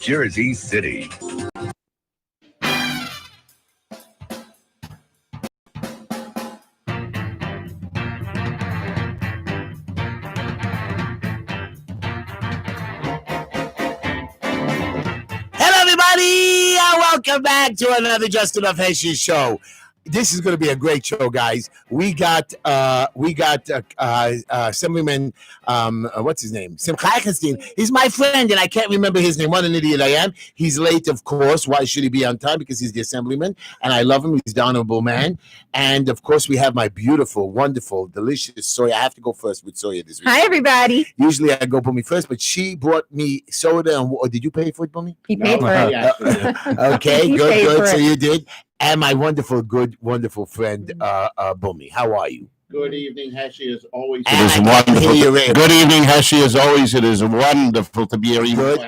Jersey City. Hello, everybody, and welcome back to another Just Enough Heshy show. This is going to be a great show, guys. We got Assemblyman, what's his name? Census. He's my friend, and I can't remember his name. What an idiot I am. He's late, of course. Why should he be on time? Because he's the Assemblyman, and I love him. He's the honorable man. And, of course, we have my beautiful, wonderful, delicious soya. I have to go first with soya this week. Hi, everybody. Usually I go Bumi first, but she brought me soda. And did you pay for it, Bumi? He paid for it. Okay, He good, paid good. for So it. you did. And my wonderful friend, Bumi. How are you? Good evening, Heshy. As always, And I can hear you, Ray. Good evening, Heshy. As always, it is wonderful to be here. Good.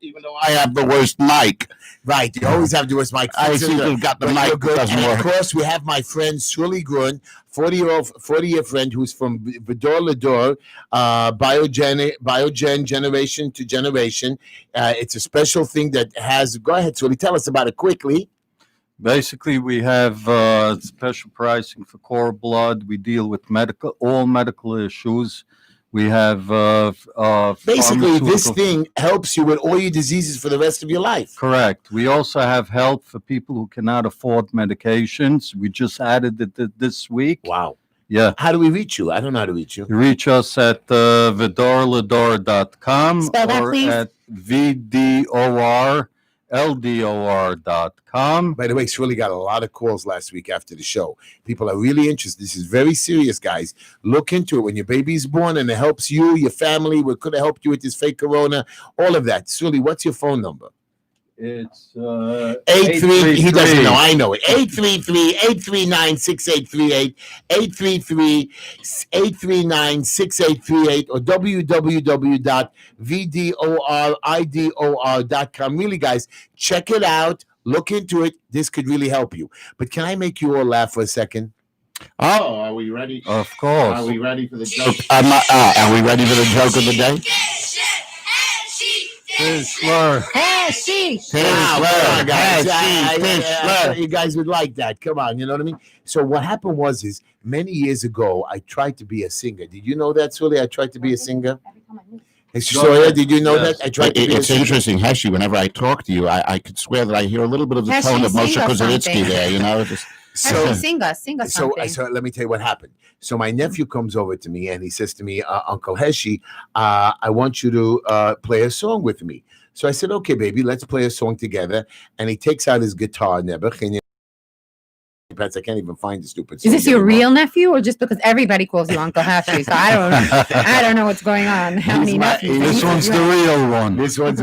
Even though I have the worst mic. Right, you always have to worst mic. I seem to have got the But mic you're good. doesn't And of work. course, we have my friend Shirley Grun, 40-year friend who's from Vidor Lador, Biogen generation to generation. It's a special thing that has. Go ahead, Shirley. Tell us about it quickly. Basically, we have special pricing for cord blood. We deal with all medical issues. We have Basically, this pharmaceutical- thing helps you with all your diseases for the rest of your life. Correct. We also have help for people who cannot afford medications. We just added it this week. Wow. Yeah. How do we reach you? I don't know how to reach you. You reach us at vidorlador.com Spell that, or please. at VDORLDOR.com. By the way, Shirley got a lot of calls last week after the show. People are really interested. This is very serious, guys. Look into it. When your baby's born and it helps you, your family, what could have helped you with this fake corona, all of that. Shirley, what's your phone number? It's 83. He doesn't know. I know it. 833-839-6838. 833-839-6838 or www.vdoridor.com. Really, guys, check it out. Look into it. This could really help you. But can I make you all laugh for a second? Oh, are we ready? Of course. Are we ready for the joke? Are we ready for the joke of the day? Tischler. Heshy. Wow, come on, guys. Heshy, I thought you guys would like that. Come on, you know what I mean? So what happened was many years ago, I tried to be a singer. Did you know that, Sully? I tried to be a singer. Hey, Soya, did you know Yes. that? I tried to be a It's singer. interesting, Heshy. Whenever I talk to you, I could swear that I hear a little bit of the Heshy, tone of Moshe sing us Kozeritsky something. there. You know, just So, Sing us something. so let me tell you what happened. So my nephew comes over to me and he says to me, Uncle Heshy, I want you to play a song with me. So I said, okay, baby, let's play a song together. And he takes out his guitar, Nebuch, and I can't even find the stupid song. Is this your anymore. real nephew, or just because everybody calls you Uncle Heshy? So I don't know what's going on. How many nephews? This one's the real one. This one's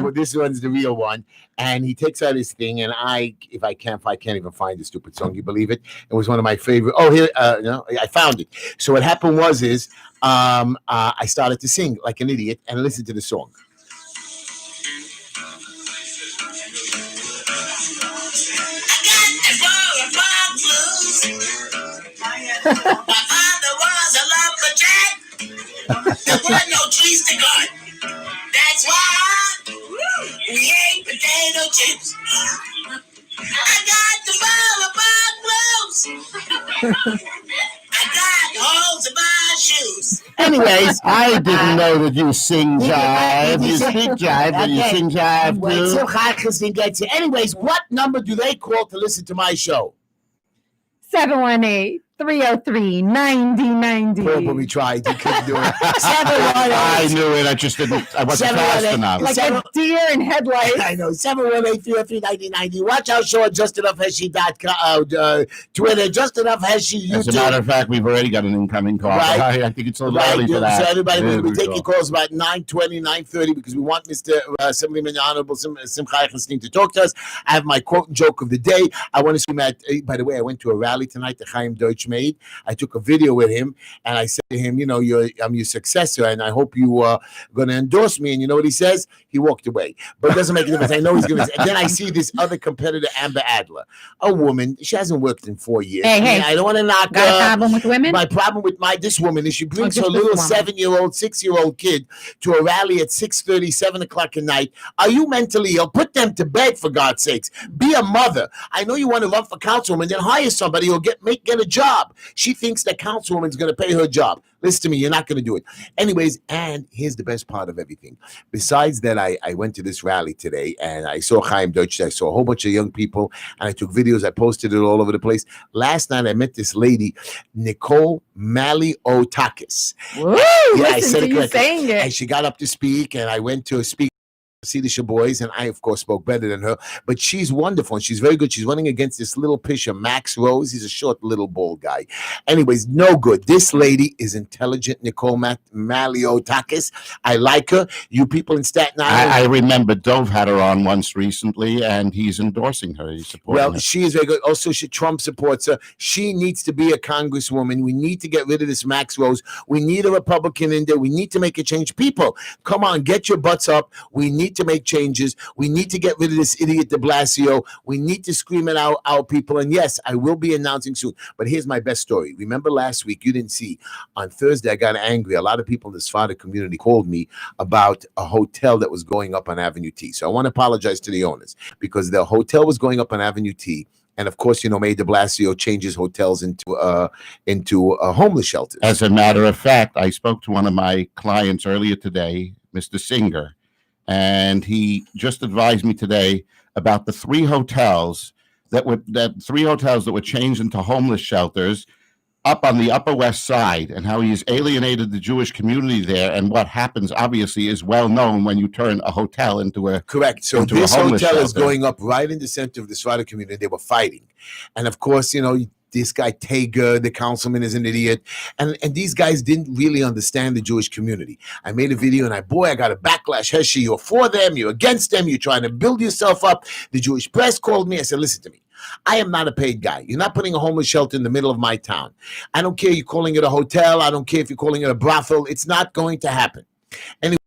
the real one. And he takes out his thing, and I can't even find the stupid song. You believe it? It was one of my favorite. Oh, here, no, I found it. So what happened was I started to sing like an idiot and listen to the song. My father was a lumberjack. There were no trees to cut. That's why we ate potato chips. I got the ball blues. I got holes in my shoes. Anyways, I didn't know that you sing jive. You speak jive, but you sing jive Well, too. Tzilchakistin gets it. Anyways, what number do they call to listen to my show? 718-303-9090. Probably tried. You couldn't do it. I 718. knew it. I just didn't. I wasn't fast 718. enough. Like a deer in headlights. I know. 718-303-9090. Watch our show at JustEnoughHeshy.com. Twitter, Just Enough Heshy. As a YouTube. matter of fact, we've already got an incoming call. Right. I think it's a little Right, early for that. so everybody, There we we take go. your calls about 9:20, 9:30 because we want Mr. Assemblyman Honorable Simcha Chastin to talk to us. I have my quote and joke of the day. I want to see Matt. By the way, I went to a rally tonight, the Chaim Deutsch made. I took a video with him, and I said to him, I'm your successor, and I hope you are going to endorse me. And you know what he says? He walked away. But it doesn't make a difference. I know he's going to. And then I see this other competitor, Amber Adler, a woman. She hasn't worked in 4 years. Hey, I don't want to knock got a problem with women? My problem with this woman is she brings just her this little woman. 7-year-old, 6-year-old kid to a rally at 6:30, 7 o'clock at night. Are you mentally ill? Put them to bed, for God's sakes. Be a mother. I know you want to run for councilwoman, then hire somebody who'll get a job. She thinks that councilwoman's going to pay her job. Listen to me, you're not going to do it. Anyways, and here's the best part of everything. Besides that, I went to this rally today, and I saw Chaim Deutsch. I saw a whole bunch of young people, and I took videos. I posted it all over the place. Last night, I met this lady, Nicole Maliotakis. Woo! Yeah, I Listen said to it you correctly. saying it. And she got up to speak, and I went to speak. Cedar Boys, and I, of course, spoke better than her, but she's wonderful and she's very good. She's running against this little pisher, Max Rose. He's a short, little, bald guy. Anyways, no good. This lady is intelligent, Nicole Maliotakis. I like her. You people in Staten Island. I remember Dove had her on once recently, and he's endorsing her. He's supporting her. She is very good. Also, Trump supports her. She needs to be a congresswoman. We need to get rid of this Max Rose. We need a Republican in there. We need to make a change. People, come on, get your butts up. We need to make changes. We need to get rid of this idiot de Blasio. We need to scream at our people. And yes, I will be announcing soon. But here's my best story. Remember last week, you didn't see. On Thursday, I got angry. A lot of people in the Sephardi community called me about a hotel that was going up on Avenue T. So I want to apologize to the owners because the hotel was going up on Avenue T. And of course, Mayor de Blasio changes hotels into homeless shelters. As a matter of fact, I spoke to one of my clients earlier today, Mr. Singer, and he just advised me today about the three hotels that were changed into homeless shelters up on the Upper West Side, and how he has alienated the Jewish community there. And what happens, obviously, is well known when you turn a hotel into a correct. So into this a homeless hotel is shelter. going up right in the center of the Sephardi community. They were fighting, and of course, this guy Tager, the councilman, is an idiot, and these guys didn't really understand the Jewish community. I made a video, and I got a backlash. Heshy, you're for them, you're against them, you're trying to build yourself up. The Jewish press called me. I said, listen to me. I am not a paid guy. You're not putting a homeless shelter in the middle of my town. I don't care you're calling it a hotel. I don't care if you're calling it a brothel. It's not going to happen. Anyway,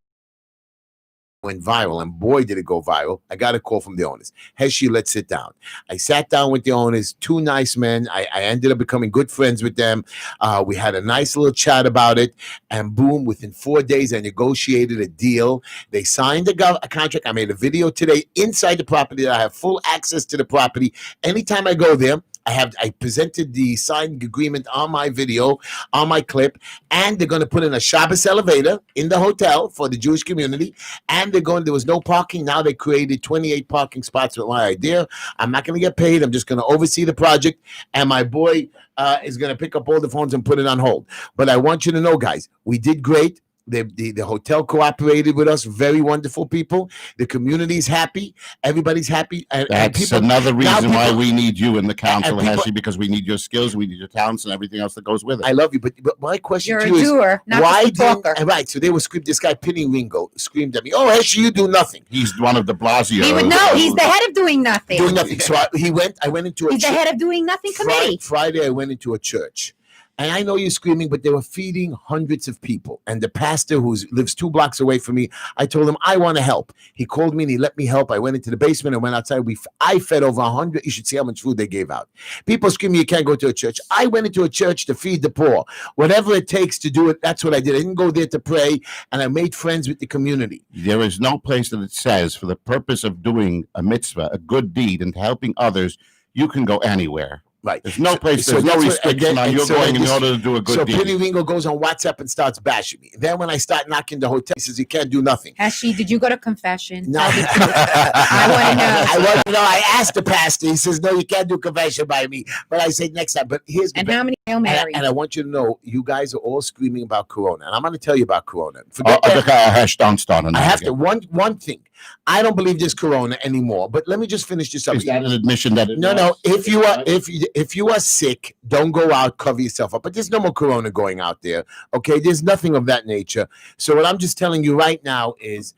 went viral, and boy, did it go viral. I got a call from the owners. Heshy, let's sit down. I sat down with the owners, two nice men. I ended up becoming good friends with them. We had a nice little chat about it, and boom, within 4 days, I negotiated a deal. They signed a contract. I made a video today inside the property. I have full access to the property. Anytime I go there, I presented the signed agreement on my video, on my clip, and they're going to put in a Shabbos elevator in the hotel for the Jewish community. And there was no parking. Now they created 28 parking spots with my idea. I'm not going to get paid. I'm just going to oversee the project. And my boy is going to pick up all the phones and put it on hold. But I want you to know, guys, we did great. The hotel cooperated with us. Very wonderful people. The community's happy. Everybody's happy. That's another reason why we need you in the council, Heshy, because we need your skills, we need your talents, and everything else that goes with it. I love you, but my question You're to a you is, doer, not why just a talker. right? So they were screaming. This guy Penny Ringo screamed at me. Oh, Heshy, you do nothing. He's one of the Blasio. He would know. He's the head of doing nothing. Doing nothing. So I went into a He's the head of doing nothing committee. Friday, I went into a church. And I know you're screaming, but they were feeding hundreds of people. And the pastor who lives 2 blocks away from me, I told him, I want to help. He called me and he let me help. I went into the basement and went outside. I fed over 100. You should see how much food they gave out. People screaming, you can't go to a church. I went into a church to feed the poor. Whatever it takes to do it, that's what I did. I didn't go there to pray, and I made friends with the community. There is no place that it says for the purpose of doing a mitzvah, a good deed, and helping others, you can go anywhere. Right. There's no place, there's no restriction on you going in order to do a good deed. So Penny Ringo goes on WhatsApp and starts bashing me. Then when I start knocking the hotel, he says, you can't do nothing. Heshy, did you go to confession? No. Tell the truth. I want to know. I want to know. I asked the pastor. He says, no, you can't do confession by me. But I said next time. But here's And how many Hail Marys? And I want you to know, you guys are all screaming about Corona. And I'm going to tell you about Corona. Forget that. Hesh, don't start on that. I have to. One thing. I don't believe there's Corona anymore. But let me just finish this up. Is that an admission that it No. If you are sick, don't go out, cover yourself up. But there's no more Corona going out there. Okay, there's nothing of that nature. So what I'm just telling you right now is,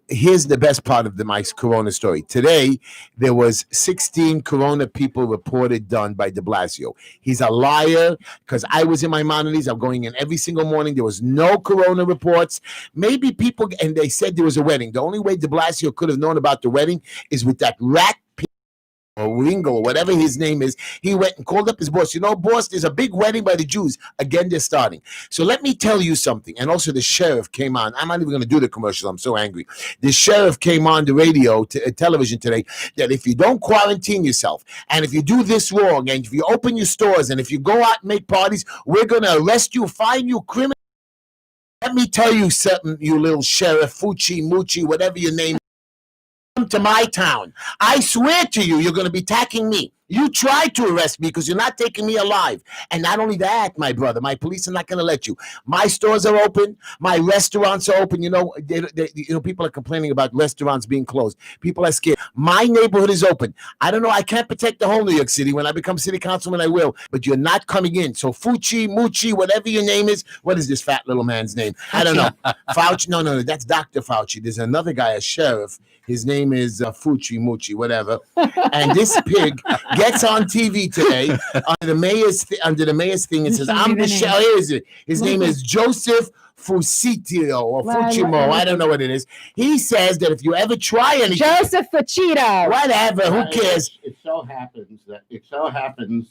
Here's the best part of my Corona story. Today, there was 16 Corona people reported done by de Blasio. He's a liar because I was in my monitors. I'm going in every single morning. There was no Corona reports. Maybe people, and they said there was a wedding. The only way de Blasio could have known about the wedding is with that rat or Ringo, or whatever his name is. He went and called up his boss. You know, boss, there's a big wedding by the Jews. Again, they're starting. So let me tell you something. And also the sheriff came on. I'm not even going to do the commercial. I'm so angry. The sheriff came on the radio, television today, that if you don't quarantine yourself, and if you do this wrong, and if you open your stores, and if you go out and make parties, we're going to arrest you, fine you, criminal. Let me tell you something, you little sheriff, Fucci, Mucci, whatever your name is. Come to my town. I swear to you, you're going to be attacking me. You tried to arrest me because you're not taking me alive. And not only that, my brother, my police are not going to let you. My stores are open. My restaurants are open. You know, people are complaining about restaurants being closed. People are scared. My neighborhood is open. I don't know. I can't protect the whole New York City. When I become city councilman, I will. But you're not coming in. So Fucci, Mucci, whatever your name is. What is this fat little man's name? I don't know. Fauci? No. That's Dr. Fauci. There's another guy, a sheriff. His name is Fucci, Mucci, whatever. And this pig gets on TV today under the mayor's thing and says, "I'm the sheriff." Here is it. His name is Joseph Fusitio or Fucimo. I don't know what it is. He says that if you ever try anything, Joseph Fucito. whatever, who cares? It so happens.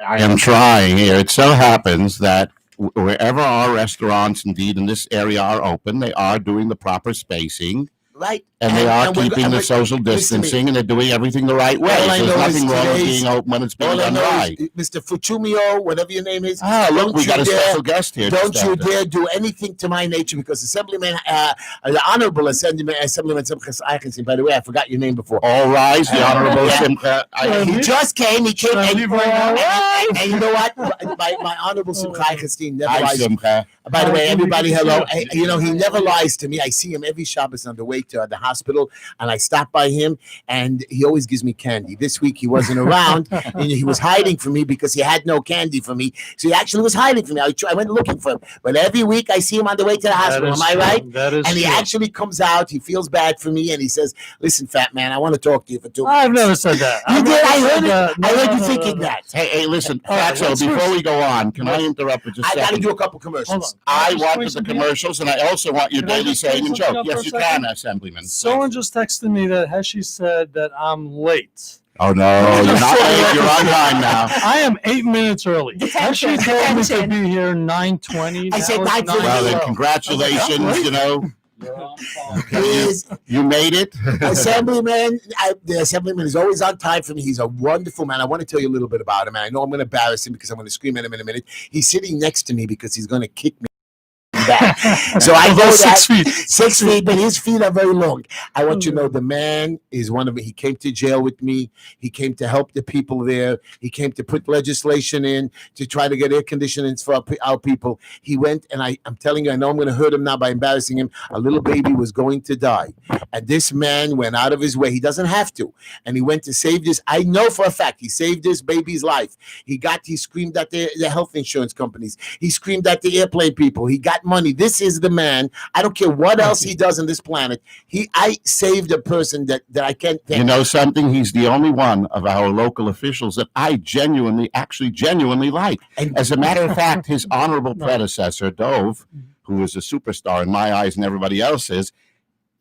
I am trying here. It so happens that wherever our restaurants, indeed in this area, are open, they are doing the proper spacing. Right. And they are keeping the social distancing, and they're doing everything the right way. All I So know there's is nothing wrong with today's- being open when it's being All I done know right. is, Mr. Fuchumio, whatever your name is, Ah, look, don't we you got a dare- special guest here. don't just you after. dare do anything to my nature, because Assemblyman, the Honorable Assemblyman Simchas Eichenstein, by the way, I forgot your name before. All rise, the Honorable Yeah. Simcha. He just came. He came, Should I leave right now? and you know what? My Honorable Simcha Eichenstein never Hi, lies. Simcha. By the way, everybody, hello. Hi. You know, he never lies to me. I see him every Shabbos on the way to the hospital, and I stop by him, and he always gives me candy. This week he wasn't around, and he was hiding from me because he had no candy for me. So he actually was hiding from me. I went looking for him, but every week I see him on the way to the hospital. Am I right? That is And he true. actually comes out. He feels bad for me, and he says, "Listen, fat man, I want to talk to you for 2 minutes." I've never said that. You I've did. never I said heard it. that. I heard No, you no, thinking no. that. Hey, listen, All right, Fatso, what's before first? we go on, can I interrupt for just I a got to second? do a couple Hold commercials. on. I Can just wanted bring the something commercials, and I also want your Can I daily just bring saying and something joke. up for Yes, a you second? can, Assemblyman. Someone just texted me that Heshy said that I'm late. Oh, no, you're not late. You're on time now. I am 8 minutes early. Detention, Heshy told me to detention. be here 9:20. I said Now it's 9:20. Well, then, 9:12. congratulations, you know. Please, You made it. Assemblyman, the Assemblyman is always on time for me. He's a wonderful man. I want to tell you a little bit about him, and I know I'm going to embarrass him because I'm going to scream at him in a minute. He's sitting next to me because he's going to kick me back. So I Although know 6 that feet. 6 feet, but his feet are very long. I want you to know the man is one of he came to jail with me. He came to help the people there. He came to put legislation in to try to get air conditioning for our people. He went, and I'm telling you, I know I'm going to hurt him now by embarrassing him. A little baby was going to die, and this man went out of his way. He doesn't have to, and he went to save this. I know for a fact he saved this baby's life. He screamed at the health insurance companies. He screamed at the airplane people. He got money. This is the man. I don't care what else he does on this planet. I saved a person that I can't think. You know something? He's the only one of our local officials that I genuinely like. And As a matter of fact, his honorable predecessor, Dove, who is a superstar in my eyes and everybody else's,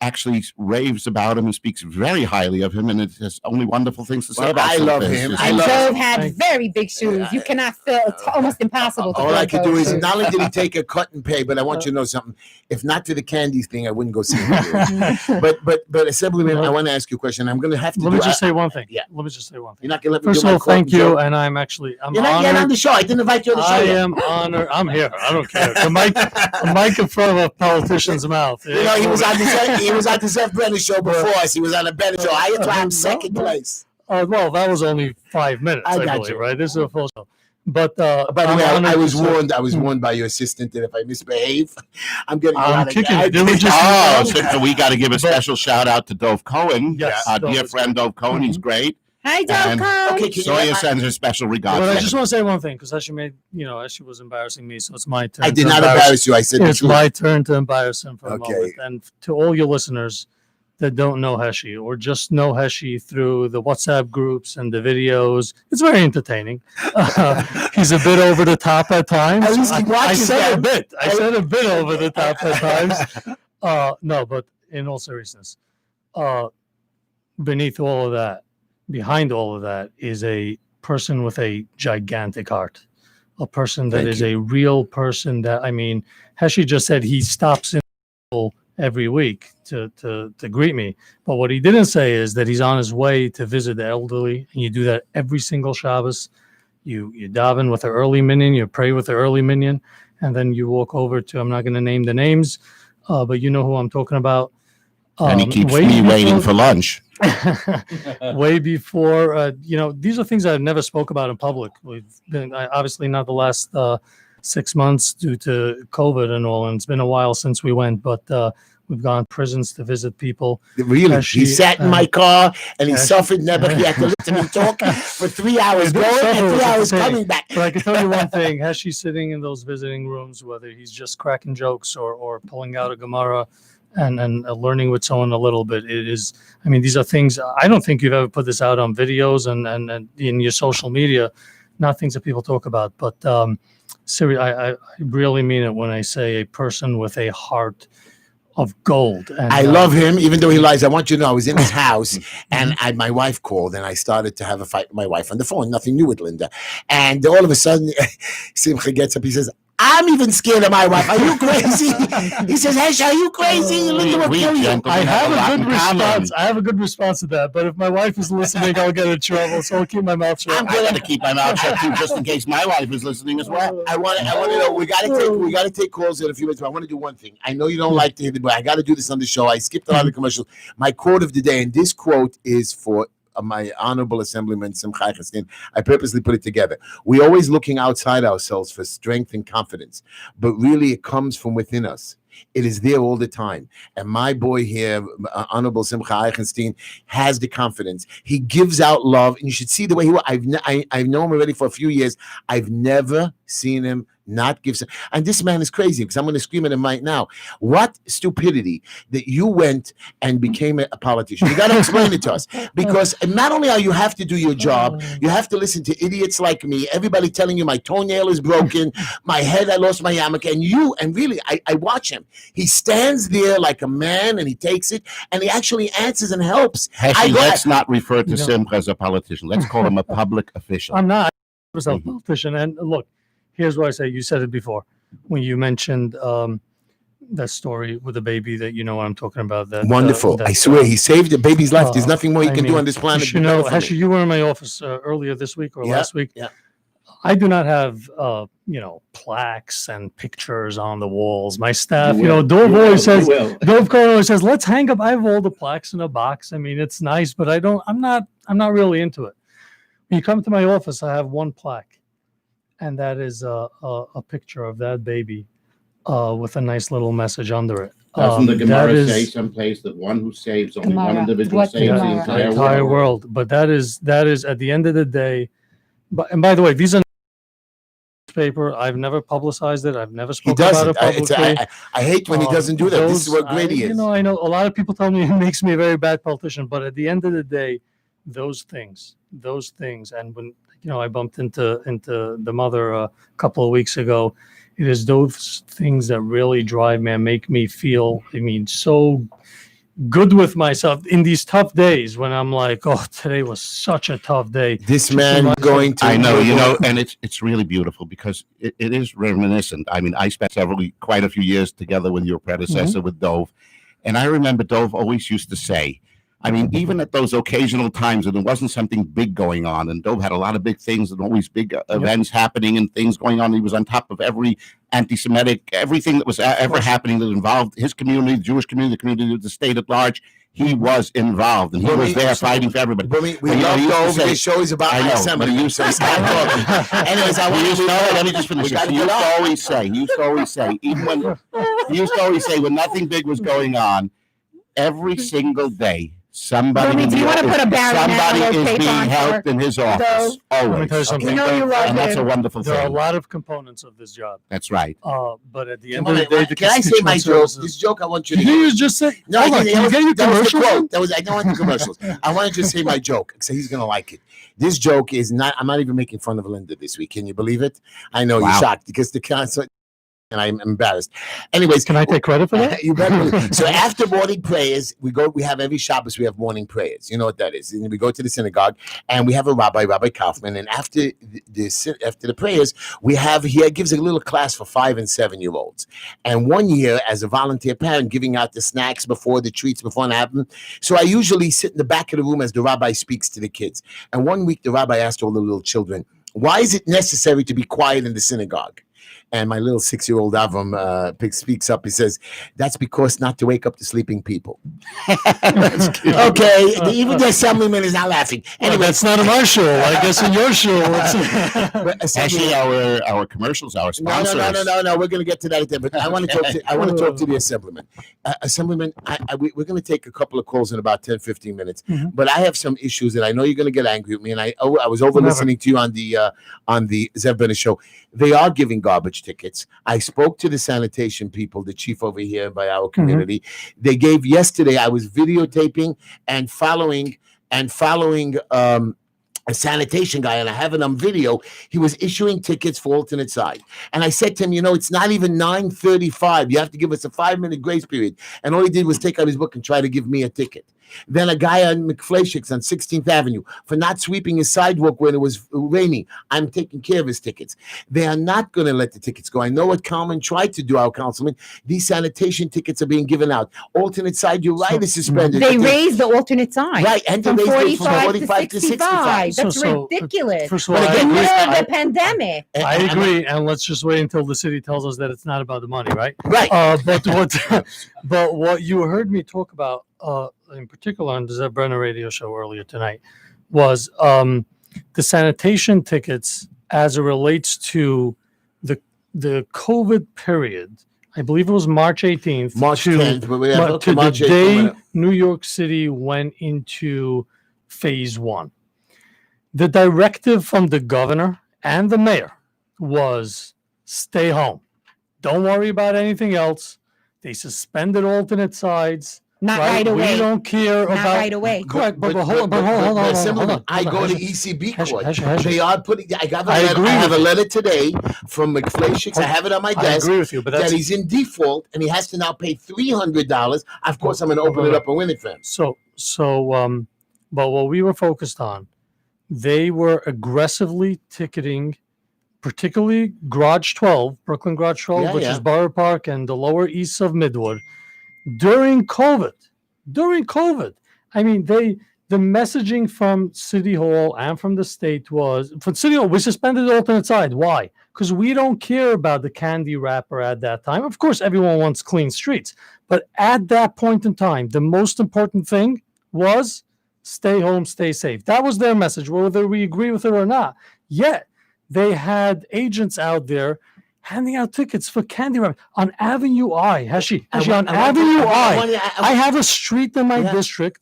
actually raves about him and speaks very highly of him, and it has only wonderful things to say Well, about I him. love him. I And love Dove had Thank- very big shoes. You cannot fill. It's almost impossible to all fill I could do those is shoes. not only did he take a cut and pay, but I want you to know something. If not for the candy thing, I wouldn't go see him. but Assemblyman, I want to ask you a question. I'm going to have to. Let me just say one thing. Yeah. Let me just say one thing. You're not going to let me First do of my all, thank court and you, joke? and I'm You're not yet on honored. the show. I didn't invite you on the show I yet. am honored. I'm here. I don't care. The mic in front of a politician's mouth. You know, he was on the Zef Brenner show before us. He was on a Brenner show. That's why I'm second place. Well, that was only 5 minutes, I I got believe, you. right? This is a full show. But By the I'm way, I honored was to serve. warned. I was warned by your assistant that if I misbehave, I'm getting a I'm lot of kicking I- it. Did we just- Oh, so we got to give a special shout out to Dove Cohen, Yes, our Dove dear is friend Dove Cohen. He's Mhm. great. Hi, And- Delco. Okay, can you Sawyer sends her special regards. But I to just him. want to say one thing because Heshy was embarrassing me, so it's my turn. I did to not embarrass you. I said the It's truth. my turn to embarrass him for a Okay. moment. And to all your listeners that don't know Heshy or just know Heshy through the WhatsApp groups and the videos, it's very entertaining. He's a bit over the top at times. At least he I watches said them. a bit. I said a bit over the top at times. No, but in all seriousness, beneath all of that, behind all of that is a person with a gigantic heart, a person that Thank is a real person that, I mean, Heshy just said he stops in every week to greet me. But what he didn't say is that he's on his way to visit the elderly. And you do that every single Shabbos. You daven with the early minyan, you pray with the early minyan, and then you walk over to, I'm not going to name the names, but you know who I'm talking about. And he keeps way me waiting before- for lunch. way before, these are things I've never spoke about in public. We've been obviously not the last 6 months due to COVID and all, and it's been a while since we went, but we've gone prisons to visit people. Really, he sat in my car and he Heshy- suffered. Never he had to listen to me talk for 3 hours He did going suffer, and 3 was hours entertaining. coming back. But I can tell you one thing, Heshy's sitting in those visiting rooms, whether he's just cracking jokes or pulling out a Gemara and learning with someone a little bit. It is, I mean, these are things, I don't think you've ever put this out on videos and in your social media, not things that people talk about, but seriously, I really mean it when I say a person with a heart of gold. And I love him, even though he lies. I want you to know I was in his house and my wife called and I started to have a fight with my wife on the phone. Nothing new with Linda. And all of a sudden, Simcha gets up. He says, I'm even scared of my wife. Are you crazy? He says, Hesh, are you crazy? Linda will kill you. gentlemen I have lot a in good common. response. I have a good response to that. But if my wife is listening, I'll get in trouble. So I'll keep my mouth shut. I got to keep my mouth shut too, just in case my wife is listening as well. I want to know. We got to take calls in a few minutes. But I want to do one thing. I know you don't like to hear it, but I got to do this on the show. I skipped a lot of commercials. My quote of the day, and this quote is for my honorable Assemblyman Simcha Chastin. I purposely put it together. We're always looking outside ourselves for strength and confidence, but really it comes from within us. It is there all the time. And my boy here, Honorable Simcha Eichenstein, has the confidence. He gives out love, and you should see the way I've known him already for a few years. I've never seen him not give. And this man is crazy because I'm going to scream at him right now. What stupidity that you went and became a politician. You got to explain it to us, because not only are you have to do your job, you have to listen to idiots like me, everybody telling you my toenail is broken, my head, I lost my yarmulke, and really, I watch him. He stands there like a man and he takes it and he actually answers and helps. Heshy, let's not refer to No. Simcha as a politician. Let's call him a public official. I'm not. I was a Mhm. politician. And look, here's what I say. You said it before when you mentioned that story with the baby that you know what I'm talking about. That Wonderful. that, I swear he saved the baby's life. There's uh, nothing more he I can do mean, on this planet. You know, for me. actually, you were in my office earlier this week or Yeah, last week. yeah. I do not have, plaques and pictures on the walls. My staff, You will. Dove You will. always says, You will. Dove Cohen always says, let's hang up. I have all the plaques in a box. I mean, it's nice, but I'm not really into it. When you come to my office, I have one plaque, and that is a picture of that baby with a nice little message under it. Doesn't the That Gemara is- say someplace that one who saves only one Gemara. individual What saves the Gemara? entire world? world. But that is at the end of the day. And by the way, these are newspaper. I've never publicized it. I've never He spoken about doesn't. it publicly. I hate when he doesn't do that. This is what great he is. I know a lot of people tell me it makes me a very bad politician, but at the end of the day, those things, and when I bumped into the mother a couple of weeks ago, it is those things that really drive me and make me feel, so good with myself in these tough days when I'm like, oh, today was such a tough day. This man going to. I know, and it's really beautiful because it is reminiscent. I mean, I spent quite a few years together with your predecessor with Dove, and I remember Dove always used to say, I mean, even at those occasional times when there wasn't something big going on, and Dove had a lot of big things and always big events happening and things going on. He was on top of every anti-Semitic, everything that was ever happening that involved his community, the Jewish community, the community of the state at large. He was involved, and he was there fighting for everybody. But we But, you know, love he used to Dove. say- His show is about I know, Assemblyman. but he used to- Stop talking. Anyways, I want He used to, let me just we finish. gotta He get used to on. always say, even when he used to always say, when nothing big was going on, every single day, Somebody, Romy, do you want to put a baronet somebody yellow is tape being on helped in his office. Let me Always. tell you something. You know you love And that's a him. wonderful There are a thing. lot of components of this job. That's right. But at the Come end on, of the day, the can I say my constituent joke? services- This joke I want you to Did hear. you just say? No, Hold I on, didn't. can you get your That was the commercials in? quote. That was. I don't want the commercials. I want to just say my joke. So he's gonna like it. This joke is not. I'm not even making fun of Linda this week. Can you believe it? I know you're Wow. shocked because the concert. And I'm embarrassed. Anyways, Can I take credit for that? you better. So after morning prayers, we go. We have every Shabbos. We have morning prayers. You know what that is. And we go to the synagogue, and we have a rabbi, Rabbi Kaufman. And after the prayers, we have he gives a little class for 5 and 7-year-olds. And one year, as a volunteer parent, giving out the snacks before the treats before and after. So I usually sit in the back of the room as the rabbi speaks to the kids. And one week, the rabbi asked all the little children, "Why is it necessary to be quiet in the synagogue?" And my little 6-year-old Avram speaks up. He says, "That's because not to wake up the sleeping people." Okay, even the assemblyman is not laughing. Anyway, Anyway, that's not in our show. I guess in your show. but Actually, our commercials, our no, sponsors. no. We're going to get to that. But I want to talk to. I want to talk to the assemblyman. Assemblyman, we're going to take a couple of calls in about 10, 15 minutes. Mhm. But I have some issues, and I know you're going to get angry with me. And I was over listening to you on the Zev Bennett show. They are giving garbage tickets. I spoke to the sanitation people, the chief over here by our community. They gave yesterday. I was videotaping and following a sanitation guy, and I have it on video. He was issuing tickets for alternate side. And I said to him, it's not even 9:35. You have to give us a 5-minute grace period. And all he did was take out his book and try to give me a ticket. Then a guy on McFlashix on 16th Avenue for not sweeping his sidewalk when it was raining. I'm taking care of his tickets. They are not going to let the tickets go. I know what Carmen tried to do, our councilman. These sanitation tickets are being given out. Alternate side, you're right, is suspended. They raised the alternate sign. Right, and they From raised it 45 to 65. That's So, ridiculous. First of all, But I again, In the agree. middle of the pandemic. I agree, and let's just wait until the city tells us that it's not about the money, right? Right. But what you heard me talk about, in particular on the Zev Brenner radio show earlier tonight, was the sanitation tickets as it relates to the COVID period. I believe it was March 18th. March to 10th, but we have to the March 8th. day New York City went into phase 1. The directive from the governor and the mayor was stay home. Don't worry about anything else. They suspended alternate sides. Not right away. We don't care Not about. right away. Correct, but hold on. Assemblyman, I go to Heshy, ECB Heshy, court. Heshy, Heshy. They are putting. I agree have a with you. letter today from McFlashix. I have it on my I desk. agree with you, but That that's he's in default and he has to now pay $300. Of course, I'm going to open it up and win it for him. But what we were focused on, they were aggressively ticketing, particularly Garage 12, Brooklyn Garage 12, Yeah, which yeah. is Borough Park and the lower east of Midwood, during COVID. I mean, the messaging from City Hall and from the state was, from City Hall, we suspended the alternate side. Why? Because we don't care about the candy wrapper at that time. Of course, everyone wants clean streets. But at that point in time, the most important thing was stay home, stay safe. That was their message, whether we agree with it or not. Yet, they had agents out there handing out tickets for candy wrap on Avenue I. Heshy, on Avenue I have a street in my district.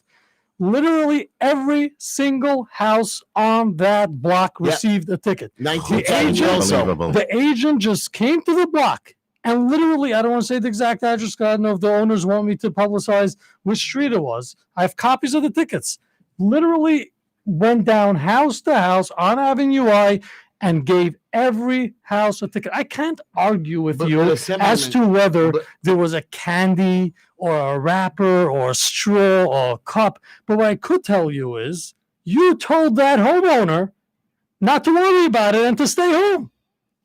Literally every single house on that block received a ticket. 1970 Unbelievable. The agent just came to the block and literally, I don't want to say the exact address, because I don't know if the owners want me to publicize which street it was. I have copies of the tickets. Literally went down house to house on Avenue I and gave every house a ticket. I can't argue with you as to whether there was a candy or a wrapper or a straw or a cup. But what I could tell you is you told that homeowner not to worry about it and to stay home.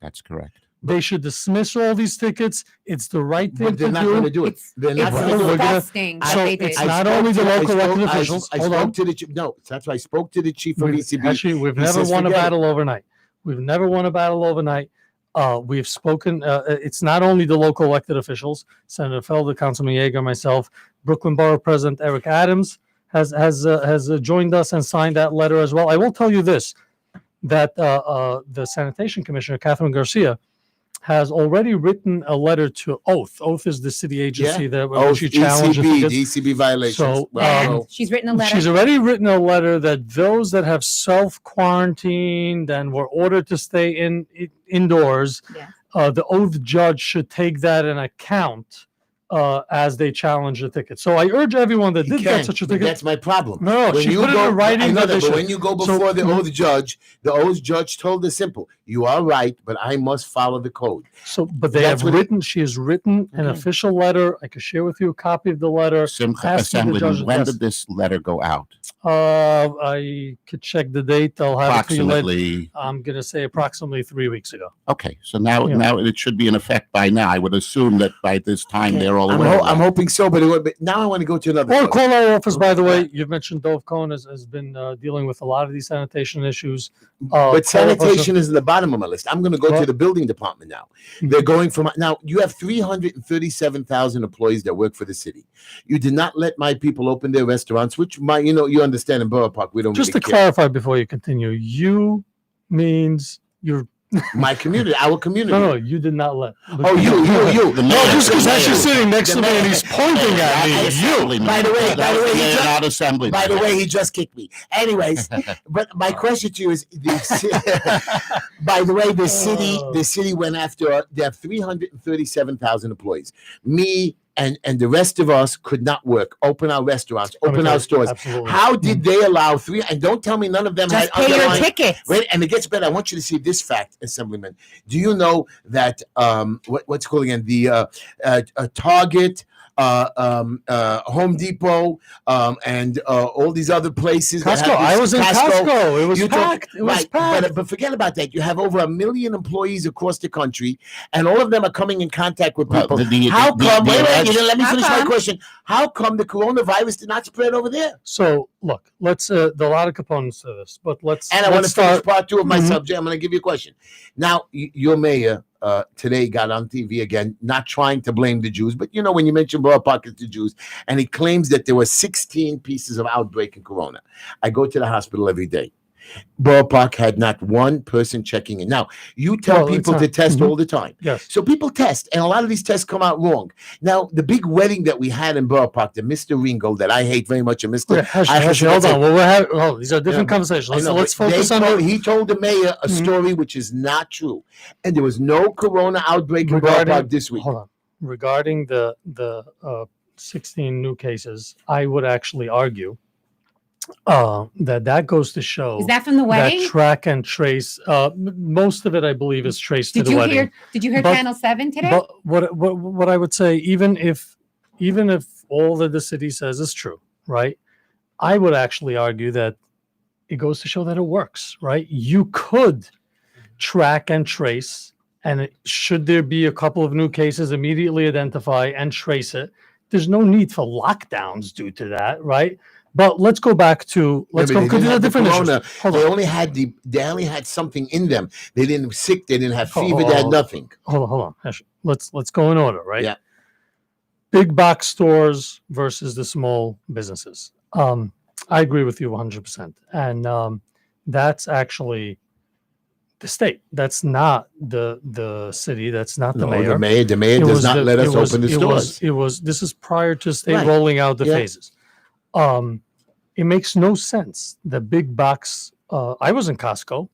That's correct. They should dismiss all these tickets. It's the right thing But they're to not going to do. do it. They're not It's going to do it. disgusting what So they did. it's not only the local elected officials. I Hold on. spoke to the chief. No, that's why I spoke to the chief of ECB. Actually, we've He never says won a forget it. battle overnight. We've never won a battle overnight. We've spoken. It's not only the local elected officials. Senator Felder, Councilman Yeager, myself, Brooklyn Borough President Eric Adams has joined us and signed that letter as well. I will tell you this: that the Sanitation Commissioner Catherine Garcia has already written a letter to Oath. Oath is the city agency that when she challenged ECB, it. the ECB violations. So, Yeah, she's written a letter. She's already written a letter that those that have self-quarantined and were ordered to stay indoors, Yes. The Oath judge should take that in account as they challenge the ticket. So I urge everyone that He did can, get such a but ticket. that's my problem. No, When she you put it go, in writing I know that they that, but should. when you go So- before the oath judge told us simple: you are right, but I must follow the code. So, but they That's have what it- written. She has written an Okay. official letter. I could share with you a copy of the letter. Simcha Asking the judge- Assemblyman, when yes. did this letter go out? I could check the date. I'll have it for you later. Approximately. I'm gonna say approximately 3 weeks ago. Okay, so now Yeah. now it should be in effect by now. I would assume that by this time they're all aware. of I'm that. hoping so, but now I want to go to another. Or subject. call our office, by the way. Okay. You've mentioned Dove Cohn has been dealing with a lot of these sanitation issues. But Call our office. sanitation is at the bottom of my list. I'm going to go to What? the building department now. Mhm. They're going from now. You have 337,000 employees that work for the city. You did not let my people open their restaurants, which you understand in Borough Park we don't Just really to care. clarify before you continue, you means you're My community, our community. no, you did not let. Oh, you. The No, mayor- just because the Heshy's mayor- sitting next the to me and mayor- he's pointing at me. Assemblyman. By the way, That was he mayor, just- not Assemblyman. By the way, he just kicked me. Anyways, but my question to you is: by the way, the city went after. They have 337,000 employees. Me and the rest of us could not work, open our restaurants, open our stores. Absolutely. How did they allow three? And don't tell me none of them Just had pay your underlying. tickets. Wait, and it gets better. I want you to see this fact, Assemblyman. Do you know that what's it called again? The Target, Home Depot, and all these other places. that Costco. have this- I was in Costco. It was You talk- packed. It was right, packed. but forget about that. You have over 1 million employees across the country, and all of them are coming in contact with Well, people. the- How the- come? the Wait, alleged- you didn't let me How finish my come? question. How come the coronavirus did not spread over there? So look, let's. There are a lot of components to this, but let's. And I want to let's finish start. part two of my Mhm. subject. I'm going to give you a question. Now, your mayor today got on TV again, not trying to blame the Jews, but when you mention Borough Park, it's the Jews, and he claims that there were 16 pieces of outbreak in Corona. I go to the hospital every day. Borough Park had not one person checking in. Now, you tell Well, it's people not- to test Mhm. all the time. Yes. So people test, and a lot of these tests come out wrong. Now, the big wedding that we had in Borough Park, the Mr. Ringo, that I hate very much, and Mr. Okay, Heshy, I have Heshy, to hold say- on. Well, we're having. Oh, these are different Yeah, conversations. I know, Let's but focus they on told- the, he told the mayor a Mhm. story which is not true, and there was no corona outbreak in Borough Regarding- Park this week. Hold on. Regarding the 16 new cases, I would actually argue that goes to show Is that from the that wedding? track and trace. Most of it, I believe, is traced to Did the you wedding. hear? Did you hear But- Channel 7 today? But what I would say, even if all that the city says is true, right? I would actually argue that it goes to show that it works, right? You could track and trace, and should there be a couple of new cases, immediately identify and trace it. There's no need for lockdowns due to that, right? But let's go back to Yeah, but they because didn't these are have the different issues. corona. Hold They on. only had they only had something in them. They didn't sick. They didn't have Oh, fever. They had nothing. Hold on. Heshy. Let's go in order, right? Yeah. Big box stores versus the small businesses. I agree with you 100%. And that's actually the state. That's not the city. That's not the No, mayor. the mayor It does was not the- let us it was- open the it stores. was this is prior to state Right. rolling out the Yeah. phases. It makes no sense. The big box. I was in Costco.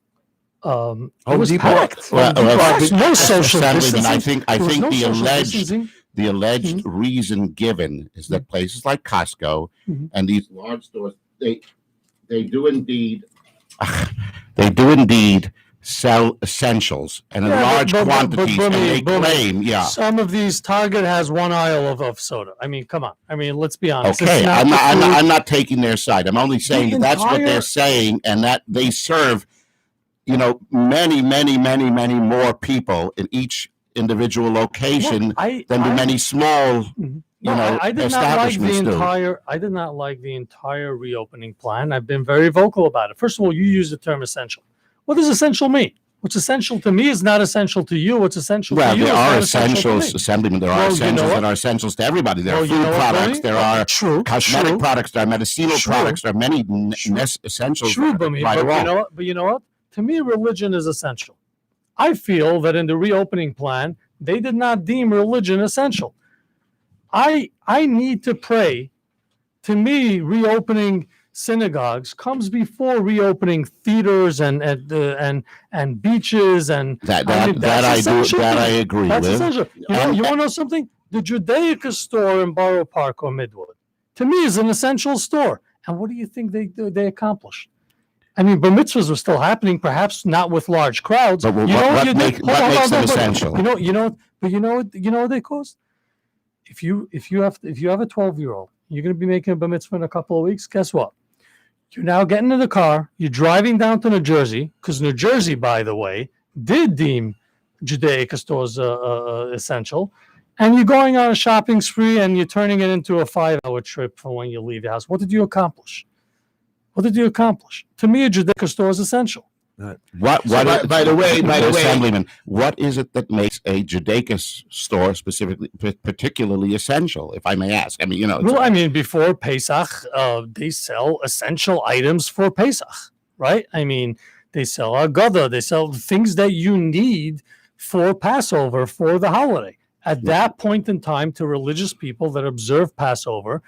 It Home was Depot. packed. Well, Home Depot. well, There's no social Assemblyman, distancing. I think There was no the social alleged distancing. the alleged reason given is that places like Costco Mhm. and these Large stores, they do indeed. they do indeed sell essentials and in Yeah, large but- quantities, and they Bumi, claim, yeah. Some of these Target has one aisle of soda. I mean, come on. I mean, let's be honest. It's Okay, not I'm the not, I'm food. not. I'm not taking their side. I'm only saying that that's what entire- they're saying, and that they serve, many, many, many, many more people in each individual location I than the many small, Mhm. you know, I did not like the establishments do. entire. I did not like the entire reopening plan. I've been very vocal about it. First of all, you use the term essential. What does essential mean? What's essential to me is not essential to you. What's essential Well, to you there is are not essential to essentials, me. Assemblyman. There are Well, you know essentials what? that are essentials to everybody. There are Well, you food know what, products. Bumi? There are True, cosmetic true, products. There are medicinal True. products. There are many True. essentials. true, that Bumi, apply but to all. you know what? To me, religion is essential. I feel that in the reopening plan, they did not deem religion essential. I need to pray. To me, reopening synagogues comes before reopening theaters and beaches and That I mean, that's essential that to I me. agree That's with. essential. You want to know something? The Judaica store in Borough Park or Midwood, to me, is an essential store. And what do you think they accomplished? I mean, bar mitzvahs were still happening, perhaps not with large crowds. But what makes them essential? But you know what they cost? If you have a 12-year-old, you're going to be making a bar mitzvah in a couple of weeks. Guess what? You're now getting in the car. You're driving down to New Jersey, because New Jersey, by the way, did deem Judaica stores essential. And you're going on a shopping spree, and you're turning it into a 5-hour trip from when you leave the house. What did you accomplish? What did you accomplish? To me, a Judaica store is essential. By the way, Assemblyman, what is it that makes a Judaica store particularly essential, if I may ask? I mean, Well, I mean, before Pesach, they sell essential items for Pesach, right? I mean, they sell agada, they sell things that you need for Passover, for the holiday. At that point in time, to religious people that observe Passover,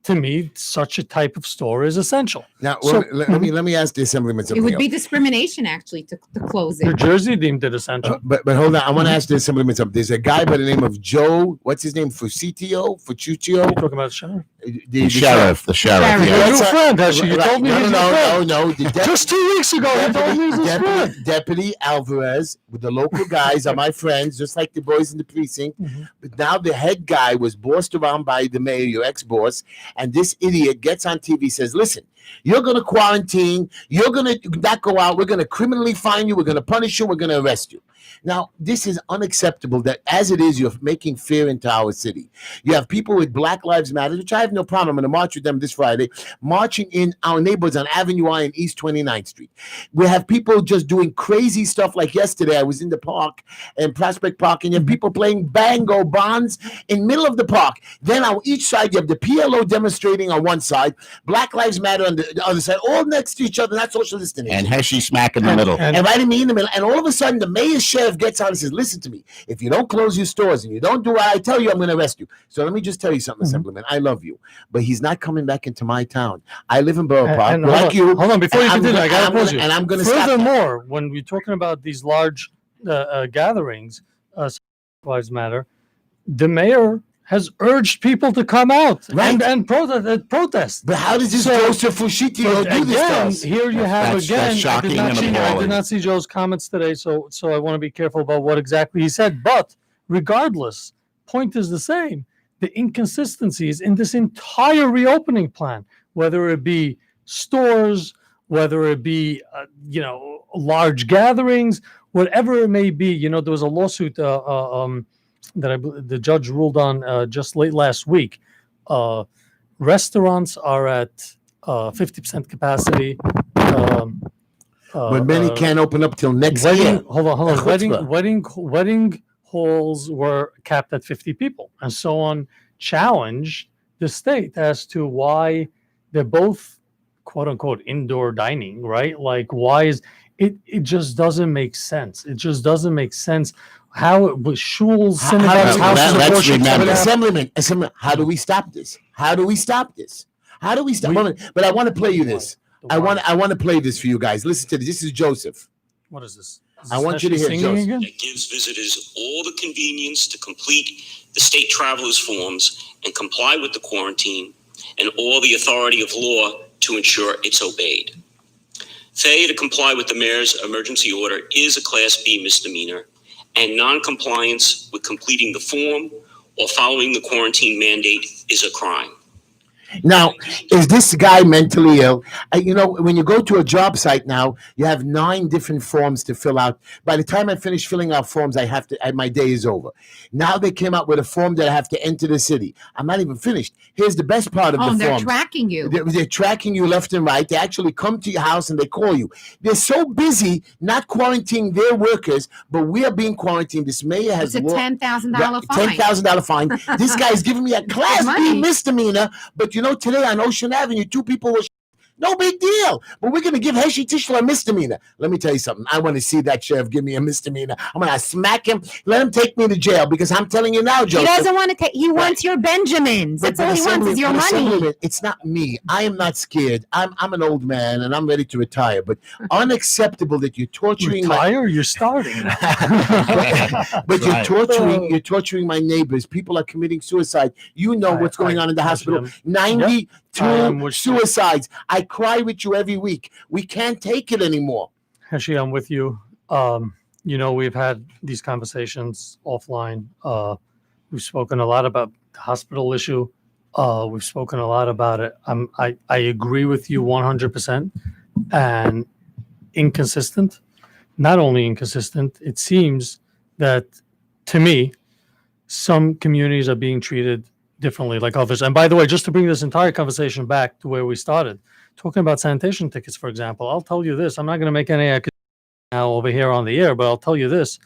to me, such a type of store is essential. Now, So- let me ask the Assemblyman It something would else. be discrimination actually to close New it. Jersey deemed it essential. But hold on, I want to ask the Assemblyman something. There's a guy by the name of Joe, what's his name? Fucicchio? You're talking about Sheriff? the sheriff. Sheriff. You're That's a right. friend, Heshy. You Right. told me No, he's no, your no, friend. no, the Just 2 weeks ago, he told me he's his friend. Deputy Alvarez with the local guys are my friends, just like the boys in the precinct. Mhm. But now the head guy was bossed around by the mayor, your ex-boss, and this idiot gets on TV, says, listen, you're going to quarantine, you're going to not go out, we're going to criminally fine you, we're going to punish you, we're going to arrest you. Now, this is unacceptable that as it is, you're making fear into our city. You have people with Black Lives Matter, which I have no problem. I'm going to march with them this Friday, marching in our neighborhoods on Avenue I and East 29th Street. We have people just doing crazy stuff like yesterday. I was in the park in Prospect Park, and you have people playing bango bonds in middle of the park. Then on each side, you have the PLO demonstrating on one side, Black Lives Matter on the other side, all next to each other, not social distancing. And Heshy smack in the middle. And right in the middle, and all of a sudden, the mayor's sheriff gets on and says, listen to me, if you don't close your stores and you don't do what I tell you, I'm going to arrest you. So let me just tell you something, Assemblyman. I love you, but he's not coming back into my town. I live in Borough Park, And like you. Hold on, before you and I'm continue, I gonna- got to I'm pause gonna- you. And I'm going to stop that. Furthermore, when we're talking about these large gatherings, Lives Matter, the mayor has urged people to come out Right. and protest. But how does this So- Joseph Fushitio But do this to again, us? here you have That's again. shocking and I appalling. did not see Joe's comments today, so I want to be careful about what exactly he said. But regardless, point is the same. The inconsistencies in this entire reopening plan, whether it be stores, whether it be large gatherings, whatever it may be. There was a lawsuit that the judge ruled on just late last week. Restaurants are at 50% capacity. But many can't open up till next wedding, year. Hold on. Chutzpah. Wedding halls were capped at 50 people, and so on. Challenged the state as to why they're both quote unquote indoor dining, right? Like, why is it? It just doesn't make sense. It just doesn't make sense how it was shuls, synagogues, How- houses of let's worship. remember- But Assemblyman, how do we stop this? How do we stop this? How do we stop? But I want to play you this. I want to play this for you guys. Listen to this. This is Joseph. What is this? Is I this want you to Heshy hear singing Joseph. again? That gives visitors all the convenience to complete the state traveler's forms and comply with the quarantine, and all the authority of law to ensure it's obeyed. Failure to comply with the mayor's emergency order is a Class B misdemeanor, and non-compliance with completing the form or following the quarantine mandate is a crime. Now, is this guy mentally ill? When you go to a job site now, you have 9 different forms to fill out. By the time I finish filling out forms, my day is over. Now they came out with a form that I have to enter the city. I'm not even finished. Here's the best part of Oh, the and they're form. tracking you. They're tracking you left and right. They actually come to your house and they call you. They're so busy not quarantining their workers, but we are being quarantined. This mayor has It's a $10,000 fine. $10,000 fine. This guy is giving me a Class B money. misdemeanor. But today on Ocean Avenue, 2 people were No big deal. But we're going to give Heshy Tischler a misdemeanor. Let me tell you something. I want to see that sheriff give me a misdemeanor. I'm going to smack him. Let him take me to jail because I'm telling you now, He Joseph. doesn't want to take. He wants your Benjamins. But That's all he wants is your money. Assemblyman, it's not me. I am not scared. I'm an old man and I'm ready to retire. But unacceptable that you're torturing Retire? You're starting. but you're torturing my neighbors. People are committing suicide. You know what's going on in the hospital. 92 suicides. I cry with you every week. We can't take it anymore. Heshy, I'm with you. We've had these conversations offline. We've spoken a lot about the hospital issue. We've spoken a lot about it. I agree with you 100%. And inconsistent, not only inconsistent, it seems that, to me, some communities are being treated differently like others. And by the way, just to bring this entire conversation back to where we started, talking about sanitation tickets, for example, I'll tell you this. I'm not going to make any accusations now over here on the air, but I'll tell you this.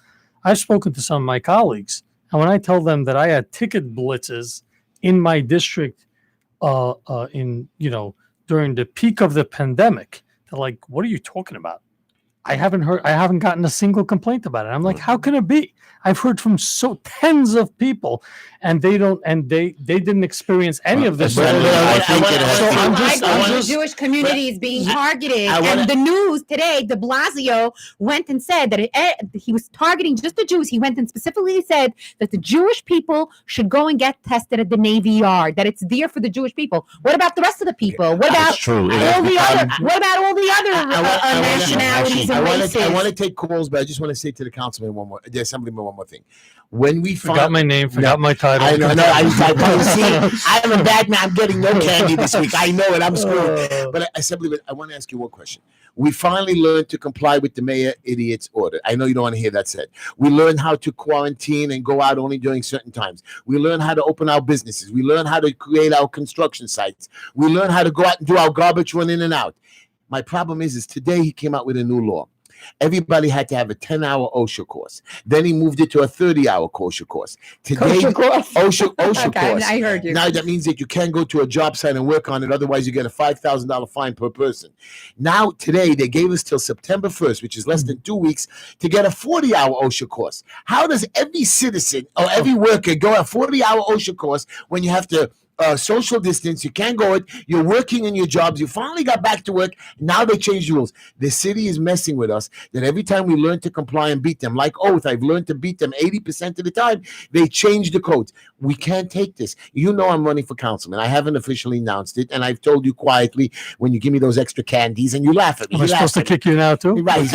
I've spoken to some of my colleagues, and when I tell them that I had ticket blitzes in my district during the peak of the pandemic, they're like, what are you talking about? I haven't gotten a single complaint about it. I'm like, how can it be? I've heard from tens of people, and they didn't experience any of this. The Jewish community is being targeted, and the news today, De Blasio went and said that he was targeting just the Jews. He went and specifically said that the Jewish people should go and get tested at the Navy Yard. That it's there for the Jewish people. What about the rest of the people? What about all the other nationalities and races? I want to take calls, but I just want to say to the Assemblyman one more thing. When we forgot my name, forgot my title. I know. I'm a bad man. I'm getting no candy this week. I know it. I'm screwed. But Assemblyman, I want to ask you one question. We finally learned to comply with the mayor idiot's order. I know you don't want to hear that said. We learned how to quarantine and go out only during certain times. We learned how to open our businesses. We learned how to create our construction sites. We learned how to go out and do our garbage run in and out. My problem is today he came out with a new law. Everybody had to have a 10-hour OSHA course. Then he moved it to a 30-hour OSHA course. Today, OSHA okay, course. I heard you. Now that means that you can't go to a job site and work on it. Otherwise, you get a $5,000 fine per person. Now, today, they gave us till September 1st, which is less than 2 weeks, to get a 40-hour OSHA course. How does every citizen or every worker go a 40-hour OSHA course when you have to social distance, you can't go it, you're working in your jobs, you finally got back to work, now they changed the rules. The city is messing with us, that every time we learn to comply and beat them, like Oath, I've learned to beat them 80% of the time, they change the codes. We can't take this. You know I'm running for councilman. I haven't officially announced it, and I've told you quietly when you give me those extra candies, and you laugh at me. Am I supposed to kick you now, too? Right.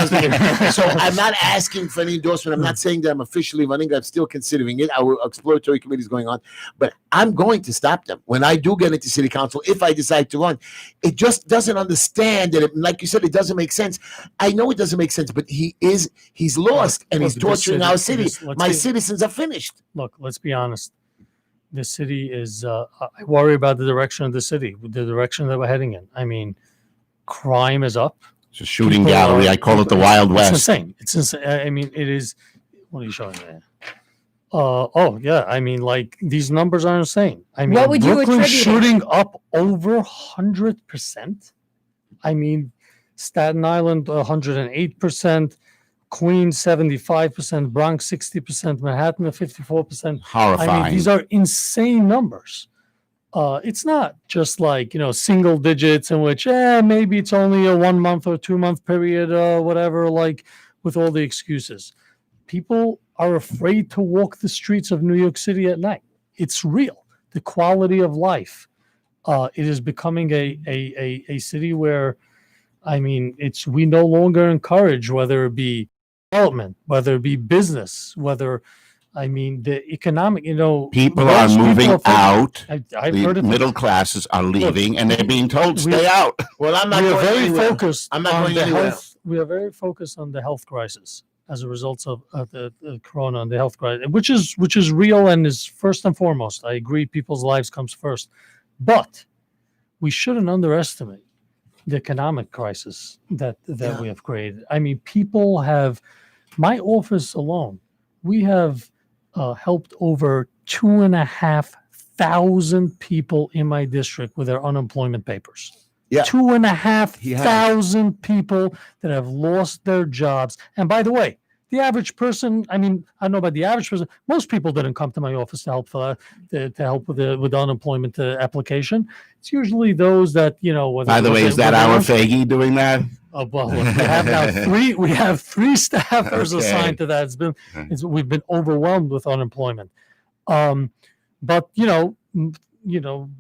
So I'm not asking for any endorsement. I'm not saying that I'm officially running. I'm still considering it. Our exploratory committee is going on, but I'm going to stop them. When I do get into city council, if I decide to run, it just doesn't understand that, like you said, it doesn't make sense. I know it doesn't make sense, but he's lost and he's torturing our city. My citizens are finished. Look, let's be honest. The city is, I worry about the direction of the city, the direction that we're heading in. I mean, crime is up. It's a shooting gallery. I call it the Wild West. It's insane. It's insane. I mean, it is. What are you showing there? Yeah. I mean, like, these numbers are insane. I mean, what would you Brooklyn attribute shooting up over 100%. I mean, Staten Island 108%, Queens 75%, Bronx 60%, Manhattan 54%. Horrifying. I mean, these are insane numbers. It's not just like, single digits in which maybe it's only a 1 month or 2 month period, whatever, like with all the excuses. People are afraid to walk the streets of New York City at night. It's real. The quality of life. It is becoming a city where, I mean, we no longer encourage, whether it be development, whether it be business, the economic, people are moving out. I've the heard of middle classes are leaving, and they're being told stay out. Well, I'm not we are going very anywhere. focused I'm not on going the anywhere. health. We are very focused on the health crisis as a result of the corona and the health crisis, which is real and is first and foremost. I agree, people's lives comes first, but we shouldn't underestimate the economic crisis that we have created. I mean, people have. My office alone, we have helped over 2,500 people in my district with their unemployment papers. Yeah. 2,500 people that have lost their jobs. And by the way, the average person, I mean, I don't know about the average person. Most people didn't come to my office to help to help with the unemployment application. It's usually those that, you know. By the way, is that our Faggy doing that? Well, we have now three. We have 3 staffers Okay. assigned to that. We've been overwhelmed with unemployment. But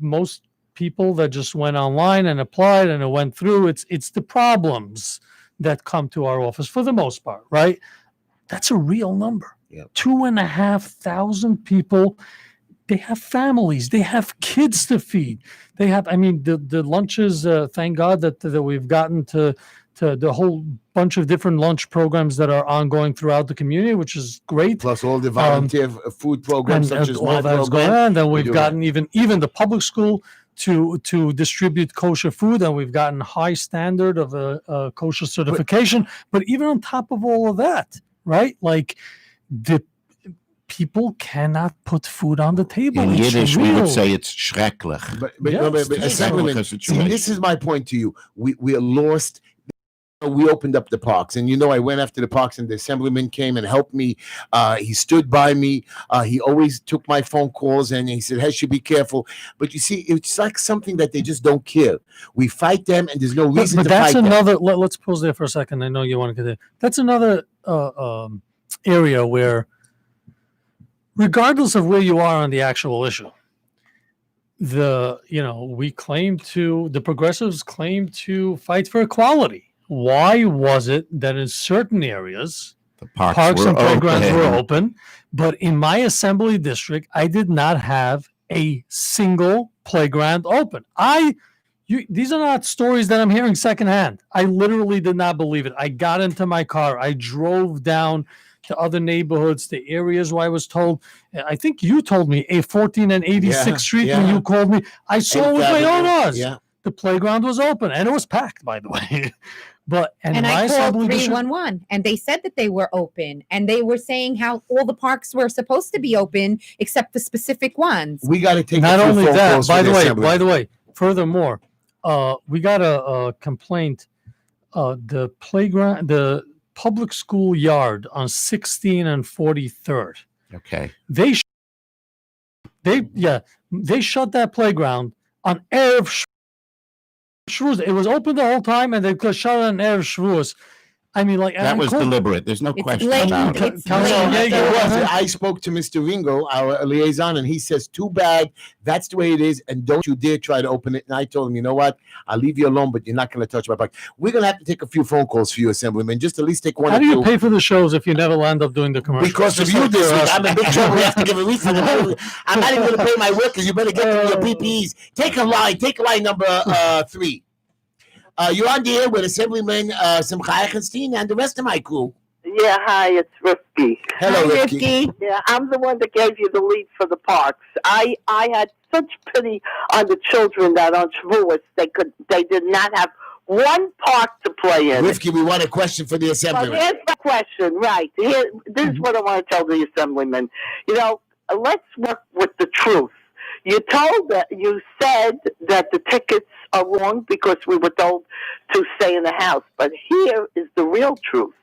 most people that just went online and applied and it went through. It's the problems that come to our office for the most part, right? That's a real number. Yep. 2,500 people. They have families. They have kids to feed. They have. I mean, the lunches. Thank God that we've gotten to the whole bunch of different lunch programs that are ongoing throughout the community, which is great. Plus all the volunteer food programs, such as all my that's going program. on. Then We we've do gotten even the public school to distribute kosher food, and we've gotten high standard of a kosher certification. But even on top of all of that, right? Like the people cannot put food on the table. In It's Yiddish, we real. would say it's schrecklich. But Yes. Assemblyman, Schreckliche see, situation. this is my point to you. We are lost. We opened up the parks, and I went after the parks, and the Assemblyman came and helped me. He stood by me. He always took my phone calls, and he said, "Heshy, be careful." But you see, it's like something that they just don't care. We fight them, and there's no reason But to that's fight them. another. Let's pause there for a second. I know you want to get there. That's another area where, regardless of where you are on the actual issue, the progressives claim to fight for equality. Why was it that in certain areas The parks were and playgrounds open. were open, but in my assembly district, I did not have a single playground open? These are not stories that I'm hearing secondhand. I literally did not believe it. I got into my car. I drove down to other neighborhoods, to areas where I was told, I think you told me, A14 and 86th Street when yeah. you called me. I saw it with my own eyes. Yeah. The playground was open, and it was packed, by the way. And my I called assembly district, 311, and they said that they were open, and they were saying how all the parks were supposed to be open except the specific ones. We got to take not a few only phone that, calls by for the way, Assemblyman. furthermore, we got a complaint. The playground, the public school yard on 16 and 43rd. Okay. They shut that playground on Erev Shavuos. It was open the whole time, and they shut it on Erev Shavuos. I mean, like That was deliberate. There's no It's question blatant. about it. It's Councilman blatant. Yeager, I spoke to Mr. Ringo, our liaison, and he says, "Too bad. That's the way it is, and don't you dare try to open it." And I told him, "You know what? I'll leave you alone, but you're not going to touch my park." We're going to have to take a few phone calls for you, Assemblyman. Just at least take one how or do you two. pay for the shows if you never land up doing the commercials? Because of Just you out of this week, curiosity. I'm in big trouble. We have to give a refund. I'm not even going to pay my workers. You better get to your PPEs. Take a line number 3. You're on the air with Assemblyman Simcha Eichenstein and the rest of my crew. Yeah, hi, it's Rifki. Hello, Hi, Rifki. Rifki. Yeah, I'm the one that gave you the lead for the parks. I had such pity on the children that on Shavuos they did not have one park to play in. Rifki, we want a question for the But Assemblyman. here's my question, right? This is what I want to tell the Assemblyman. Let's work with the truth. You said that the tickets are wrong because we were told to stay in the house. But here is the real truth.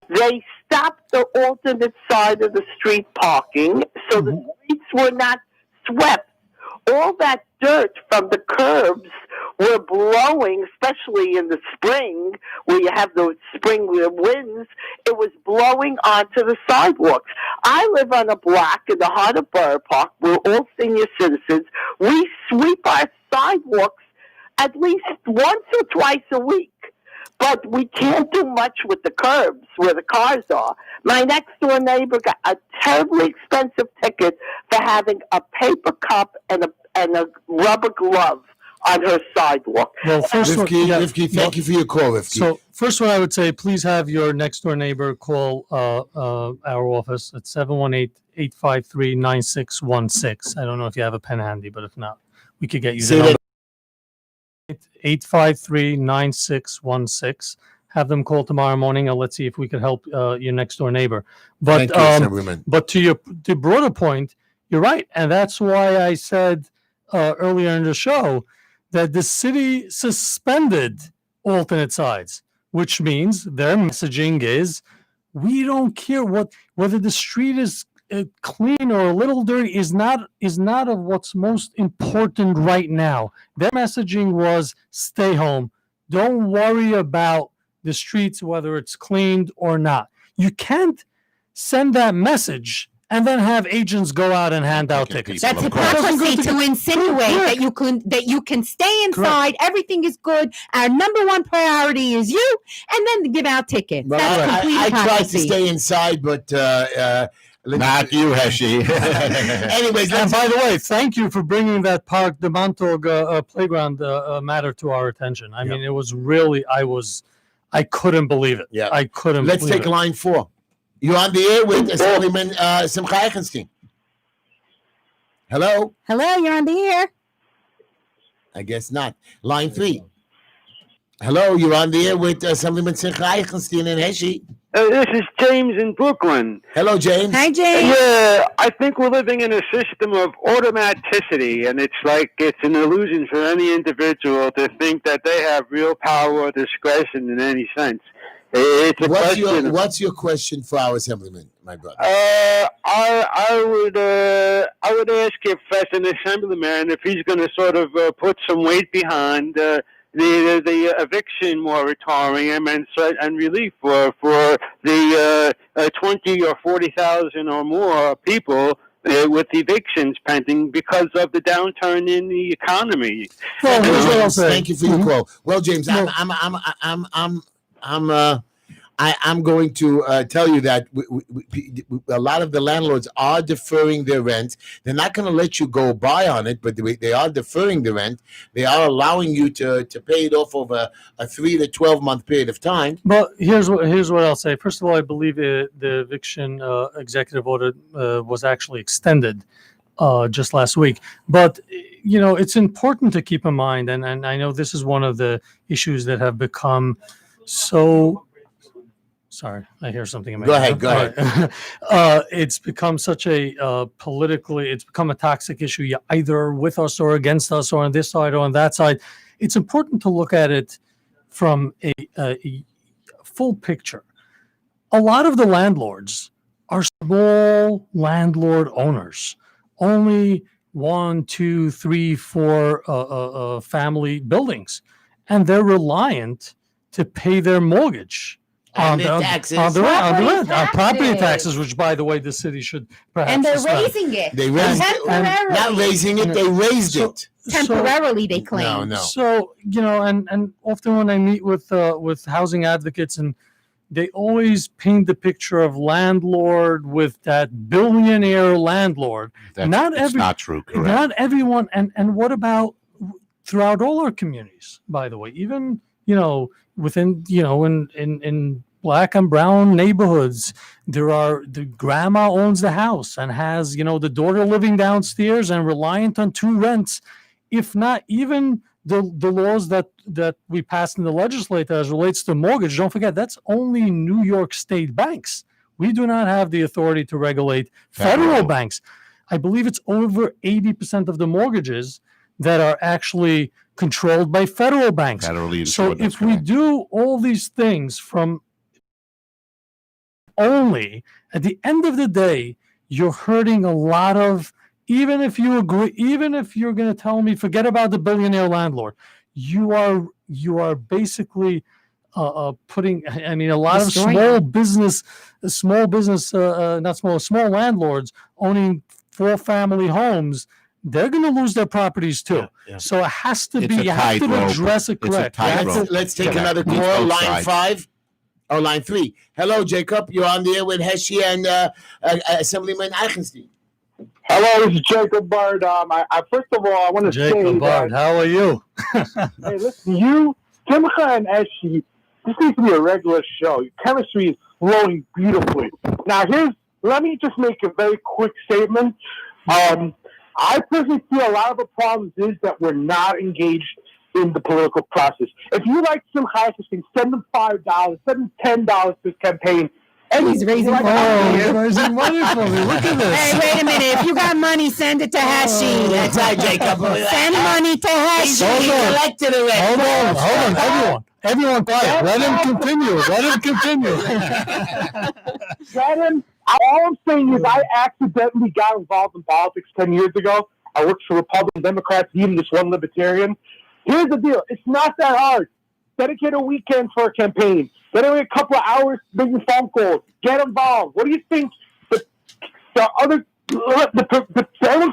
They stopped the alternate side of the street parking, so the streets were not swept. All that dirt from the curbs were blowing, especially in the spring, where you have those spring winds. It was blowing onto the sidewalks. I live on a block in the heart of Borough Park. We're all senior citizens. We sweep our sidewalks at least once or twice a week. But we can't do much with the curbs where the cars are. My next door neighbor got a terribly expensive ticket for having a paper cup and a rubber glove on her sidewalk. Well, first one, Rifki, thank you for your call, Rifki. So first one, I would say, please have your next door neighbor call our office at 718-853-9616. I don't know if you have a pen handy, but if not, we could get you Say the that- number. 853-9616. Have them call tomorrow morning, and let's see if we could help your next door neighbor. But Thank you, Assemblyman. but to the broader point, you're right, and that's why I said earlier in the show that the city suspended alternate sides, which means their messaging is, we don't care whether the street is clean or a little dirty is not of what's most important right now. Their messaging was, stay home. Don't worry about the streets, whether it's cleaned or not. You can't send that message and then have agents go out and hand out tickets. That's Of course. hypocrisy to insinuate that you can stay inside, everything is good, our number one priority is you, and then give out tickets. Well, That's complete I tried to hypocrisy. stay inside, but Not you, Heshy. anyways, And let's, by the way, thank you for bringing that Park de Montog playground matter to our attention. I mean, it was really, I couldn't believe it. Yeah. I couldn't let's believe take it. line 4. You're on the air with Assemblyman Simcha Eichenstein. Hello? Hello, you're on the air. I guess not. Line 3. Hello, you're on the air with Assemblyman Simcha Eichenstein and Heshy. This is James in Brooklyn. Hello, James. Hi, James. Yeah, I think we're living in a system of automaticity, and it's like it's an illusion for any individual to think that they have real power or discretion in any sense. It's a question. What's your question for our Assemblyman, my brother? I would ask if, as an assemblyman, if he's going to sort of put some weight behind the eviction moratorium and relief for the 20 or 40,000 or more people with evictions pending because of the downturn in the economy. Well, here's what I'll say. Thank you for your call. Well, James, I'm going to tell you that a lot of the landlords are deferring their rent. They're not going to let you go buy on it, but they are deferring the rent. They are allowing you to pay it off over a 3 to 12 month period of time. But here's what I'll say. First of all, I believe the eviction executive order was actually extended just last week. But it's important to keep in mind, and I know this is one of the issues that have become so. Sorry, I hear something in my ear. Go ahead. It's become such a it's become a toxic issue. You're either with us or against us, or on this side or on that side. It's important to look at it from a full picture. A lot of the landlords are small landlord owners, only 1, 2, 3, 4 family buildings, and they're reliant to pay their mortgage. And the taxes. On Property property taxes. taxes, which, by the way, the city should perhaps And they're suspend. raising it. They raised it. Temporarily. Not raising it, they raised it. Temporarily, they claim. No. So, and often when I meet with housing advocates, and they always paint the picture of landlord with that billionaire landlord. That's not true, correct? Not everyone. And what about throughout all our communities, by the way, even, within, in Black and brown neighborhoods, the grandma owns the house and has, the daughter living downstairs and reliant on 2 rents. If not even the laws that we passed in the legislature as relates to mortgage, don't forget, that's only New York State banks. We do not have the authority to regulate federal banks. I believe it's over 80% of the mortgages that are actually controlled by federal banks. Federally So insured, that's if we correct. do all these things from only, at the end of the day, you're hurting a lot of, even if you agree, even if you're going to tell me, forget about the billionaire landlord, you are basically putting, I mean, a lot of small landlords owning 4 family homes, they're going to lose their properties too. Yeah. So it has to It's be, a you have to tightrope. address it It's a correct. tightrope. Let's take Correct. another Needs call. both Line sides. 5 or line 3. Hello, Jacob. You're on the air with Heshy and Assemblyman Eichenstein. Hello, this is Jacob Bard. First of all, I want to say Jacob Bard, how are you? hey, listen, you, Simcha and Heshy, this needs to be a regular show. Your chemistry is flowing beautifully. Now, let me just make a very quick statement. I personally feel a lot of the problems is that we're not engaged in the political process. If you like Simcha Eichenstein, send them $5, send them $10 to his campaign. He's raising Like, money. He's raising money for me. Look at this. Hey, wait a minute. If you got money, send it to Heshy. That's right, Jacob. Send money to He's Heshy. collected already. Hold on, everyone. Everyone quiet. Let him continue. Let him. All I'm saying is I accidentally got involved in politics 10 years ago. I worked for Republican Democrats, even this one Libertarian. Here's the deal. It's not that hard. Dedicate a weekend for a campaign. Dedicate a couple of hours making phone calls. Get involved. What do you think everyone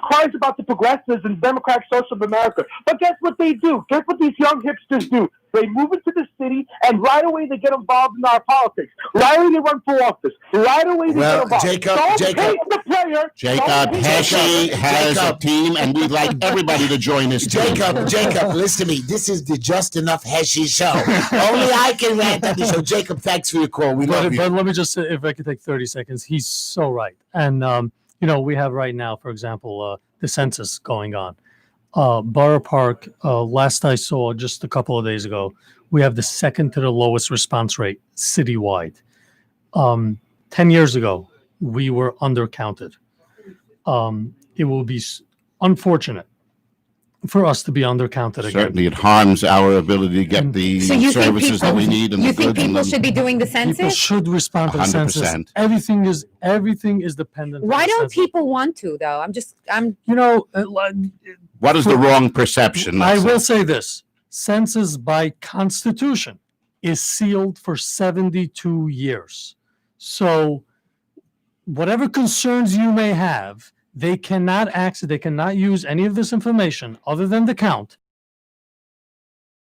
cries about the progressives and Democratic Social America. But guess what they do? Guess what these young hipsters do? They move into the city, and right away they get involved in our politics. Right away they run for office. Right away they get involved. Jacob, Heshy has a team, and we'd like everybody to join this team. Jacob, listen to me. This is the Just Enough Heshy show. Only I can rant on the show. Jacob, thanks for your call. We love you. But let me just say, if I could take 30 seconds, he's so right. And, we have right now, for example, the census going on. Borough Park, last I saw just a couple of days ago, we have the second to the lowest response rate citywide. 10 years ago, we were undercounted. It will be unfortunate for us to be undercounted again. Certainly, it harms our ability to get the services that we need and the goods. You think people should be doing the census? People should respond to the 100%. census. Everything is dependent. Why on the don't census. people want to, though? What is the wrong perception? I will say this. Census by constitution is sealed for 72 years. So whatever concerns you may have, they cannot access, they cannot use any of this information other than the count.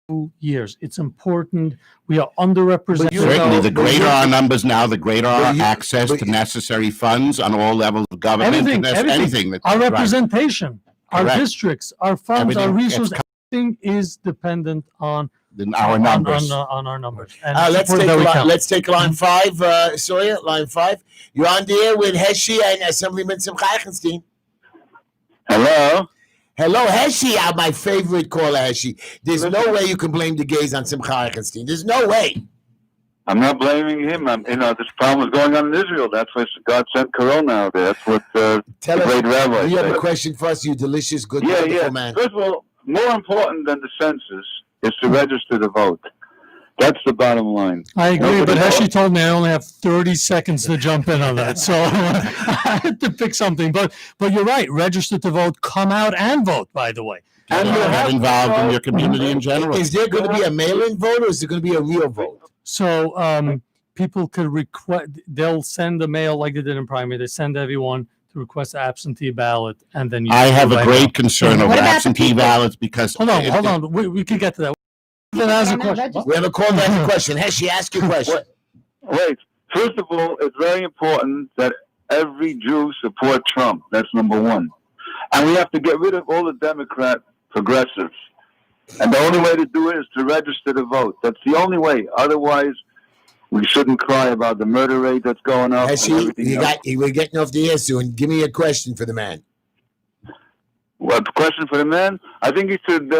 2 years. It's important. We are underrepresented. Certainly, the greater our numbers now, the greater our access to necessary funds on all levels of government. Anything that, our representation, our Correct. districts, our funds, our Everything resources, everything is dependent on our numbers. on our numbers. And Let's take line 5, Sawyer, line 5. You're on the air with Heshy and Assemblyman Simcha. Hello. Hello, Heshy, my favorite caller, Heshy. There's no way you can blame the gays on Simcha Eichenstein. There's no way. I'm not blaming him. This problem is going on in Israel. That's why God sent Corona out there. That's what the great rabbi You have said. a question for us, you delicious, good, Yeah. wonderful man. First of all, more important than the census is to register to vote. That's the bottom line. I agree, but Nobody Heshy votes. told me I only have 30 seconds to jump in on that, so I had to pick something. But you're right. Register to vote. Come out and vote. By the way, And you Get have to involved in vote. your community in general. Is there going to be a mail-in vote, or is there going to be a real vote? so people could request. They'll send a mail like they did in primary. They send everyone to request an absentee ballot, and then you. I have a by great mail. concern over What about the absentee people- ballots because Hold on. We can get to that. Then ask a question. We have a call to ask a question. Heshy, ask your question. Wait. First of all, it's very important that every Jew support Trump. That's number one. And we have to get rid of all the Democrat progressives. And the only way to do it is to register to vote. That's the only way. Otherwise, we shouldn't cry about the murder rate that's going up. and Heshy, everything else. we're getting off the air soon. Give me a question for the man. Well, the question for the man, I think he should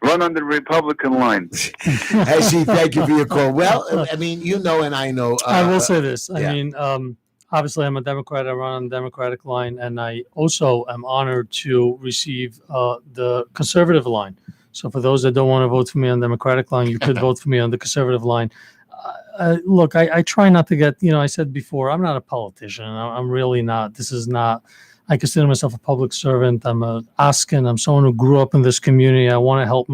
run on the Republican line. Heshy, thank you for your call. Well, I mean, you know, and I know. I will say this. yeah. I mean, obviously, I'm a Democrat. I run on the Democratic line, and I also am honored to receive the conservative line. So for those that don't want to vote for me on the Democratic line, you could vote for me on the conservative line. Look, I try not to get, I said before, I'm not a politician. I'm really not. This is not. I consider myself a public servant. I'm a Askin. I'm someone who grew up in this community. I want to help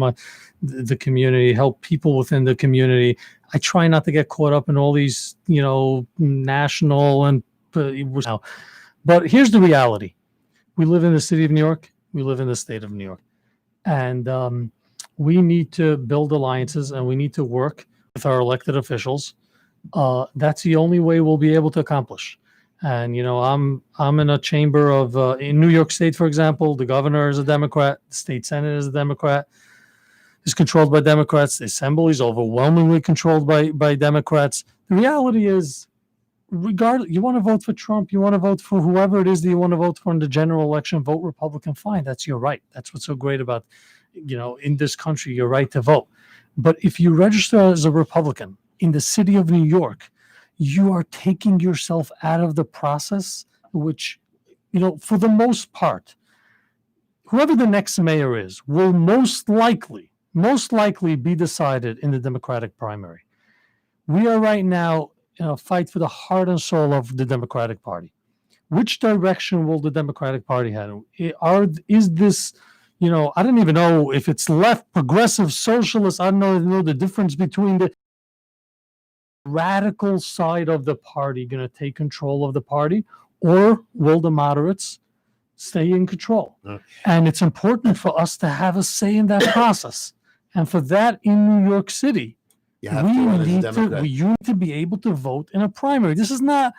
the community, help people within the community. I try not to get caught up in all these, national and. But here's the reality: we live in the city of New York. We live in the state of New York, and we need to build alliances, and we need to work with our elected officials. That's the only way we'll be able to accomplish. And I'm in a chamber of in New York State, for example, the governor is a Democrat, the state senate is a Democrat, is controlled by Democrats. The assembly is overwhelmingly controlled by Democrats. The reality is, regardless, you want to vote for Trump, you want to vote for whoever it is that you want to vote for in the general election, vote Republican, fine. That's your right. That's what's so great about, in this country, your right to vote. But if you register as a Republican in the city of New York, you are taking yourself out of the process, which, for the most part, whoever the next mayor is will most likely be decided in the Democratic primary. We are right now in a fight for the heart and soul of the Democratic Party. Which direction will the Democratic Party head? Is this, I don't even know if it's left, progressive, socialist. I don't know the difference between the radical side of the party going to take control of the party, or will the moderates stay in control? And it's important for us to have a say in that process. And for that, in New York City, you need to be able to vote in a primary. This is not.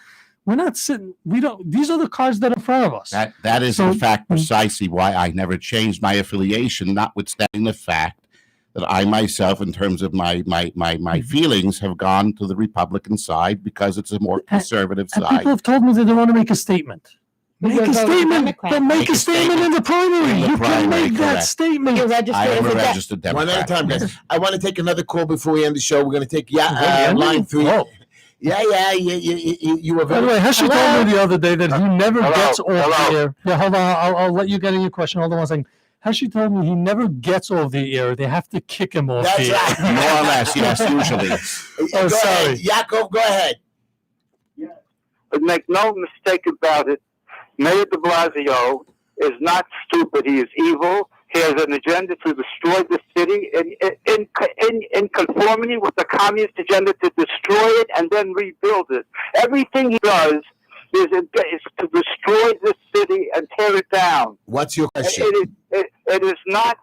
We're not sitting. We don't. These are the cards that are in front of us. That is in fact precisely why I never changed my affiliation, notwithstanding the fact that I myself, in terms of my feelings, have gone to the Republican side because it's a more conservative and side. People have told me that they want to make a statement. Make a statement. Then make a statement in the primary. You can make that statement. I am a registered Democrat. One at a time, guys. I want to take another call before we end the show. We're going to take line 3. Oh. Yeah. You were By very. the way, Heshy told me the other day that he never gets off the air. Yeah, hold on. I'll let you get in your question. Hold on one second. Heshy told me he never gets off the air. They have to kick him off That's the right. air. More or less, yes, usually. Go sorry. ahead. Yaakov, go ahead. But make no mistake about it, Mayor de Blasio is not stupid. He is evil. He has an agenda to destroy the city in conformity with the communist agenda to destroy it and then rebuild it. Everything he does is to destroy this city and tear it down. What's your question? It is not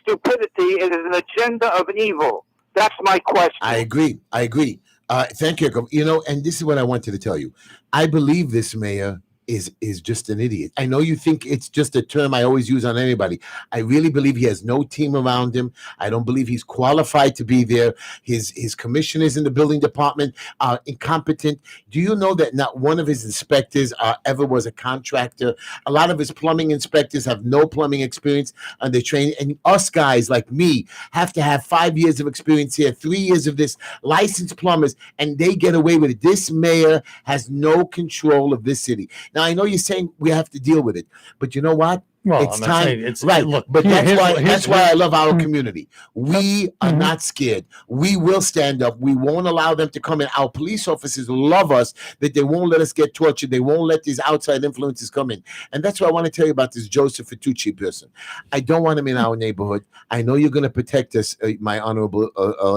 stupidity. It is an agenda of an evil. That's my question. I agree. Thank you, Yaakov. And this is what I wanted to tell you. I believe this mayor is just an idiot. I know you think it's just a term I always use on anybody. I really believe he has no team around him. I don't believe he's qualified to be there. His commissioners in the building department are incompetent. Do you know that not one of his inspectors ever was a contractor? A lot of his plumbing inspectors have no plumbing experience, and they train. And us guys like me have to have 5 years of experience here, 3 years of this, licensed plumbers, and they get away with it. This mayor has no control of this city. Now, I know you're saying we have to deal with it, but you know what? Well, It's I'm not time, saying it's- right? look, But that's why I love our Mhm. community. We are not scared. We will stand up. We won't allow them to come in. Our police officers love us, that they won't let us get tortured. They won't let these outside influences come in. And that's what I want to tell you about this Joseph Fitucci person. I don't want him in our neighborhood. I know you're going to protect us, my honorable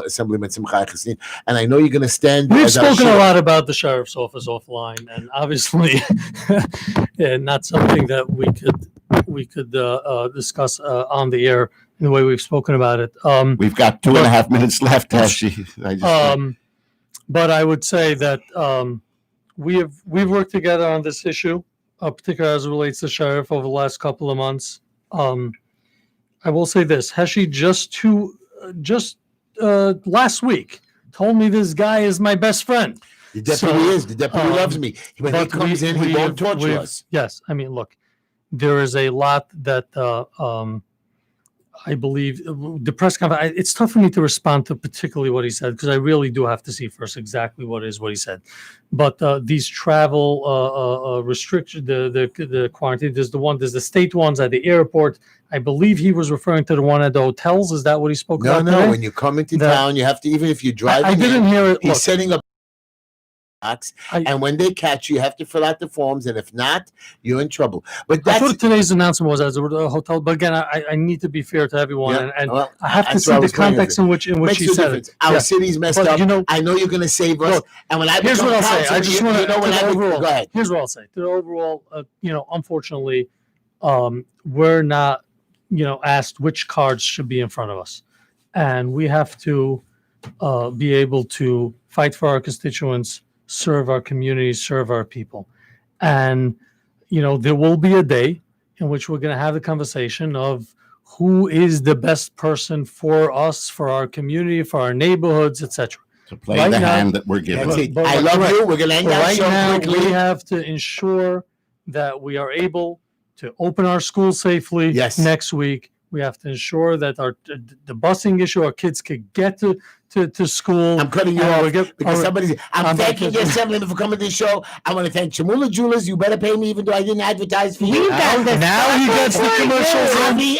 Assemblyman Simcha Chassin, and I know you're going to stand. We've as our spoken a shield. lot about the sheriff's office offline, and obviously, not something that we could discuss on the air in the way we've spoken about it. We've got 2.5 minutes left, Heshy. But I would say that we've worked together on this issue, particularly as it relates to sheriff over the last couple of months. I will say this: Heshy just last week told me this guy is my best friend. The deputy is. The deputy loves me. When he but comes in, he won't torture us. Yes, I mean, look, there is a lot that I believe the press conference. It's tough for me to respond to particularly what he said because I really do have to see first exactly what he said. But these travel restrictions, the quarantine. There's the state ones at the airport. I believe he was referring to the one at the hotels. Is that what he spoke about? No. today? When you come into town, you have to, even if you're driving. I didn't hear it. He's Look, setting up. And when they catch you, you have to fill out the forms, and if not, you're in trouble. But I that's thought today's announcement was as a hotel, but again, I need to be fair to everyone, Yeah, and well, I have to that's see where I the was going with context it. in which makes he no said difference. it. Our Yeah. city's messed But, up, you know, I know you're going to save us. look, And when I here's become what I'll say. counsel, I just you want know, when I overall. go ahead. Here's what I'll say. To the overall, unfortunately, we're not, asked which cards should be in front of us, and we have to be able to fight for our constituents, serve our communities, serve our people. And, there will be a day in which we're going to have the conversation of who is the best person for us, for our community, for our neighborhoods, etc. To play Right the now- hand that we're given. That's it. But- I love correct. you. We're going to end But our right show now, quickly. we have to ensure that we are able to open our schools safely Yes. next week. We have to ensure that the busing issue, our kids could get to to school. I'm cutting you and off we'll get- because all right. somebody's. I'm I'm thanking back the to- Assemblyman for coming to the show. I want to thank Chamula Jewelers. You better pay me even though I didn't advertise for you. We've got this. Now he gets the commercials.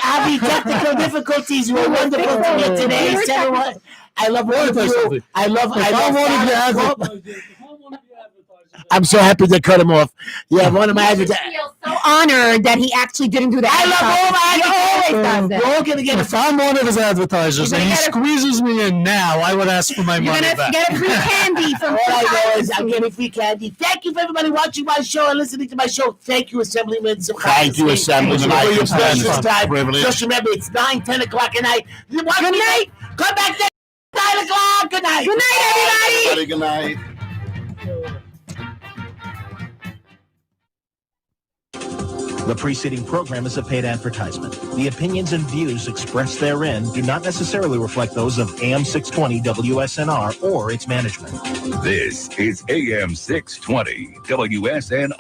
I'll be technical difficulties. You were wonderful to me today. You're Everyone. I love all of you. I love. If I wanted to Fallon. I'm so happy to cut him off. Yeah, one of my advertisers. So honored that he actually didn't do that. I love all my He always does You're that. all gonna get If I'm one of his advertisers You're and he gonna get squeezes me in now, I would ask for my You're money gonna back. get a free candy from All I know is I'm getting free candy. Thank you for everybody watching my show and listening to my show. Thank you, Assemblyman. Thank you, Assemblyman. For your It's been precious a time. privilege. Just remember, it's 9, 10 o'clock at night. Good night. Come back at 9 o'clock. Good night. Good night, everybody. Good night. The preceding program is a paid advertisement. The opinions and views expressed therein do not necessarily reflect those of AM 620 WSNR or its management. This is AM 620 WSNR.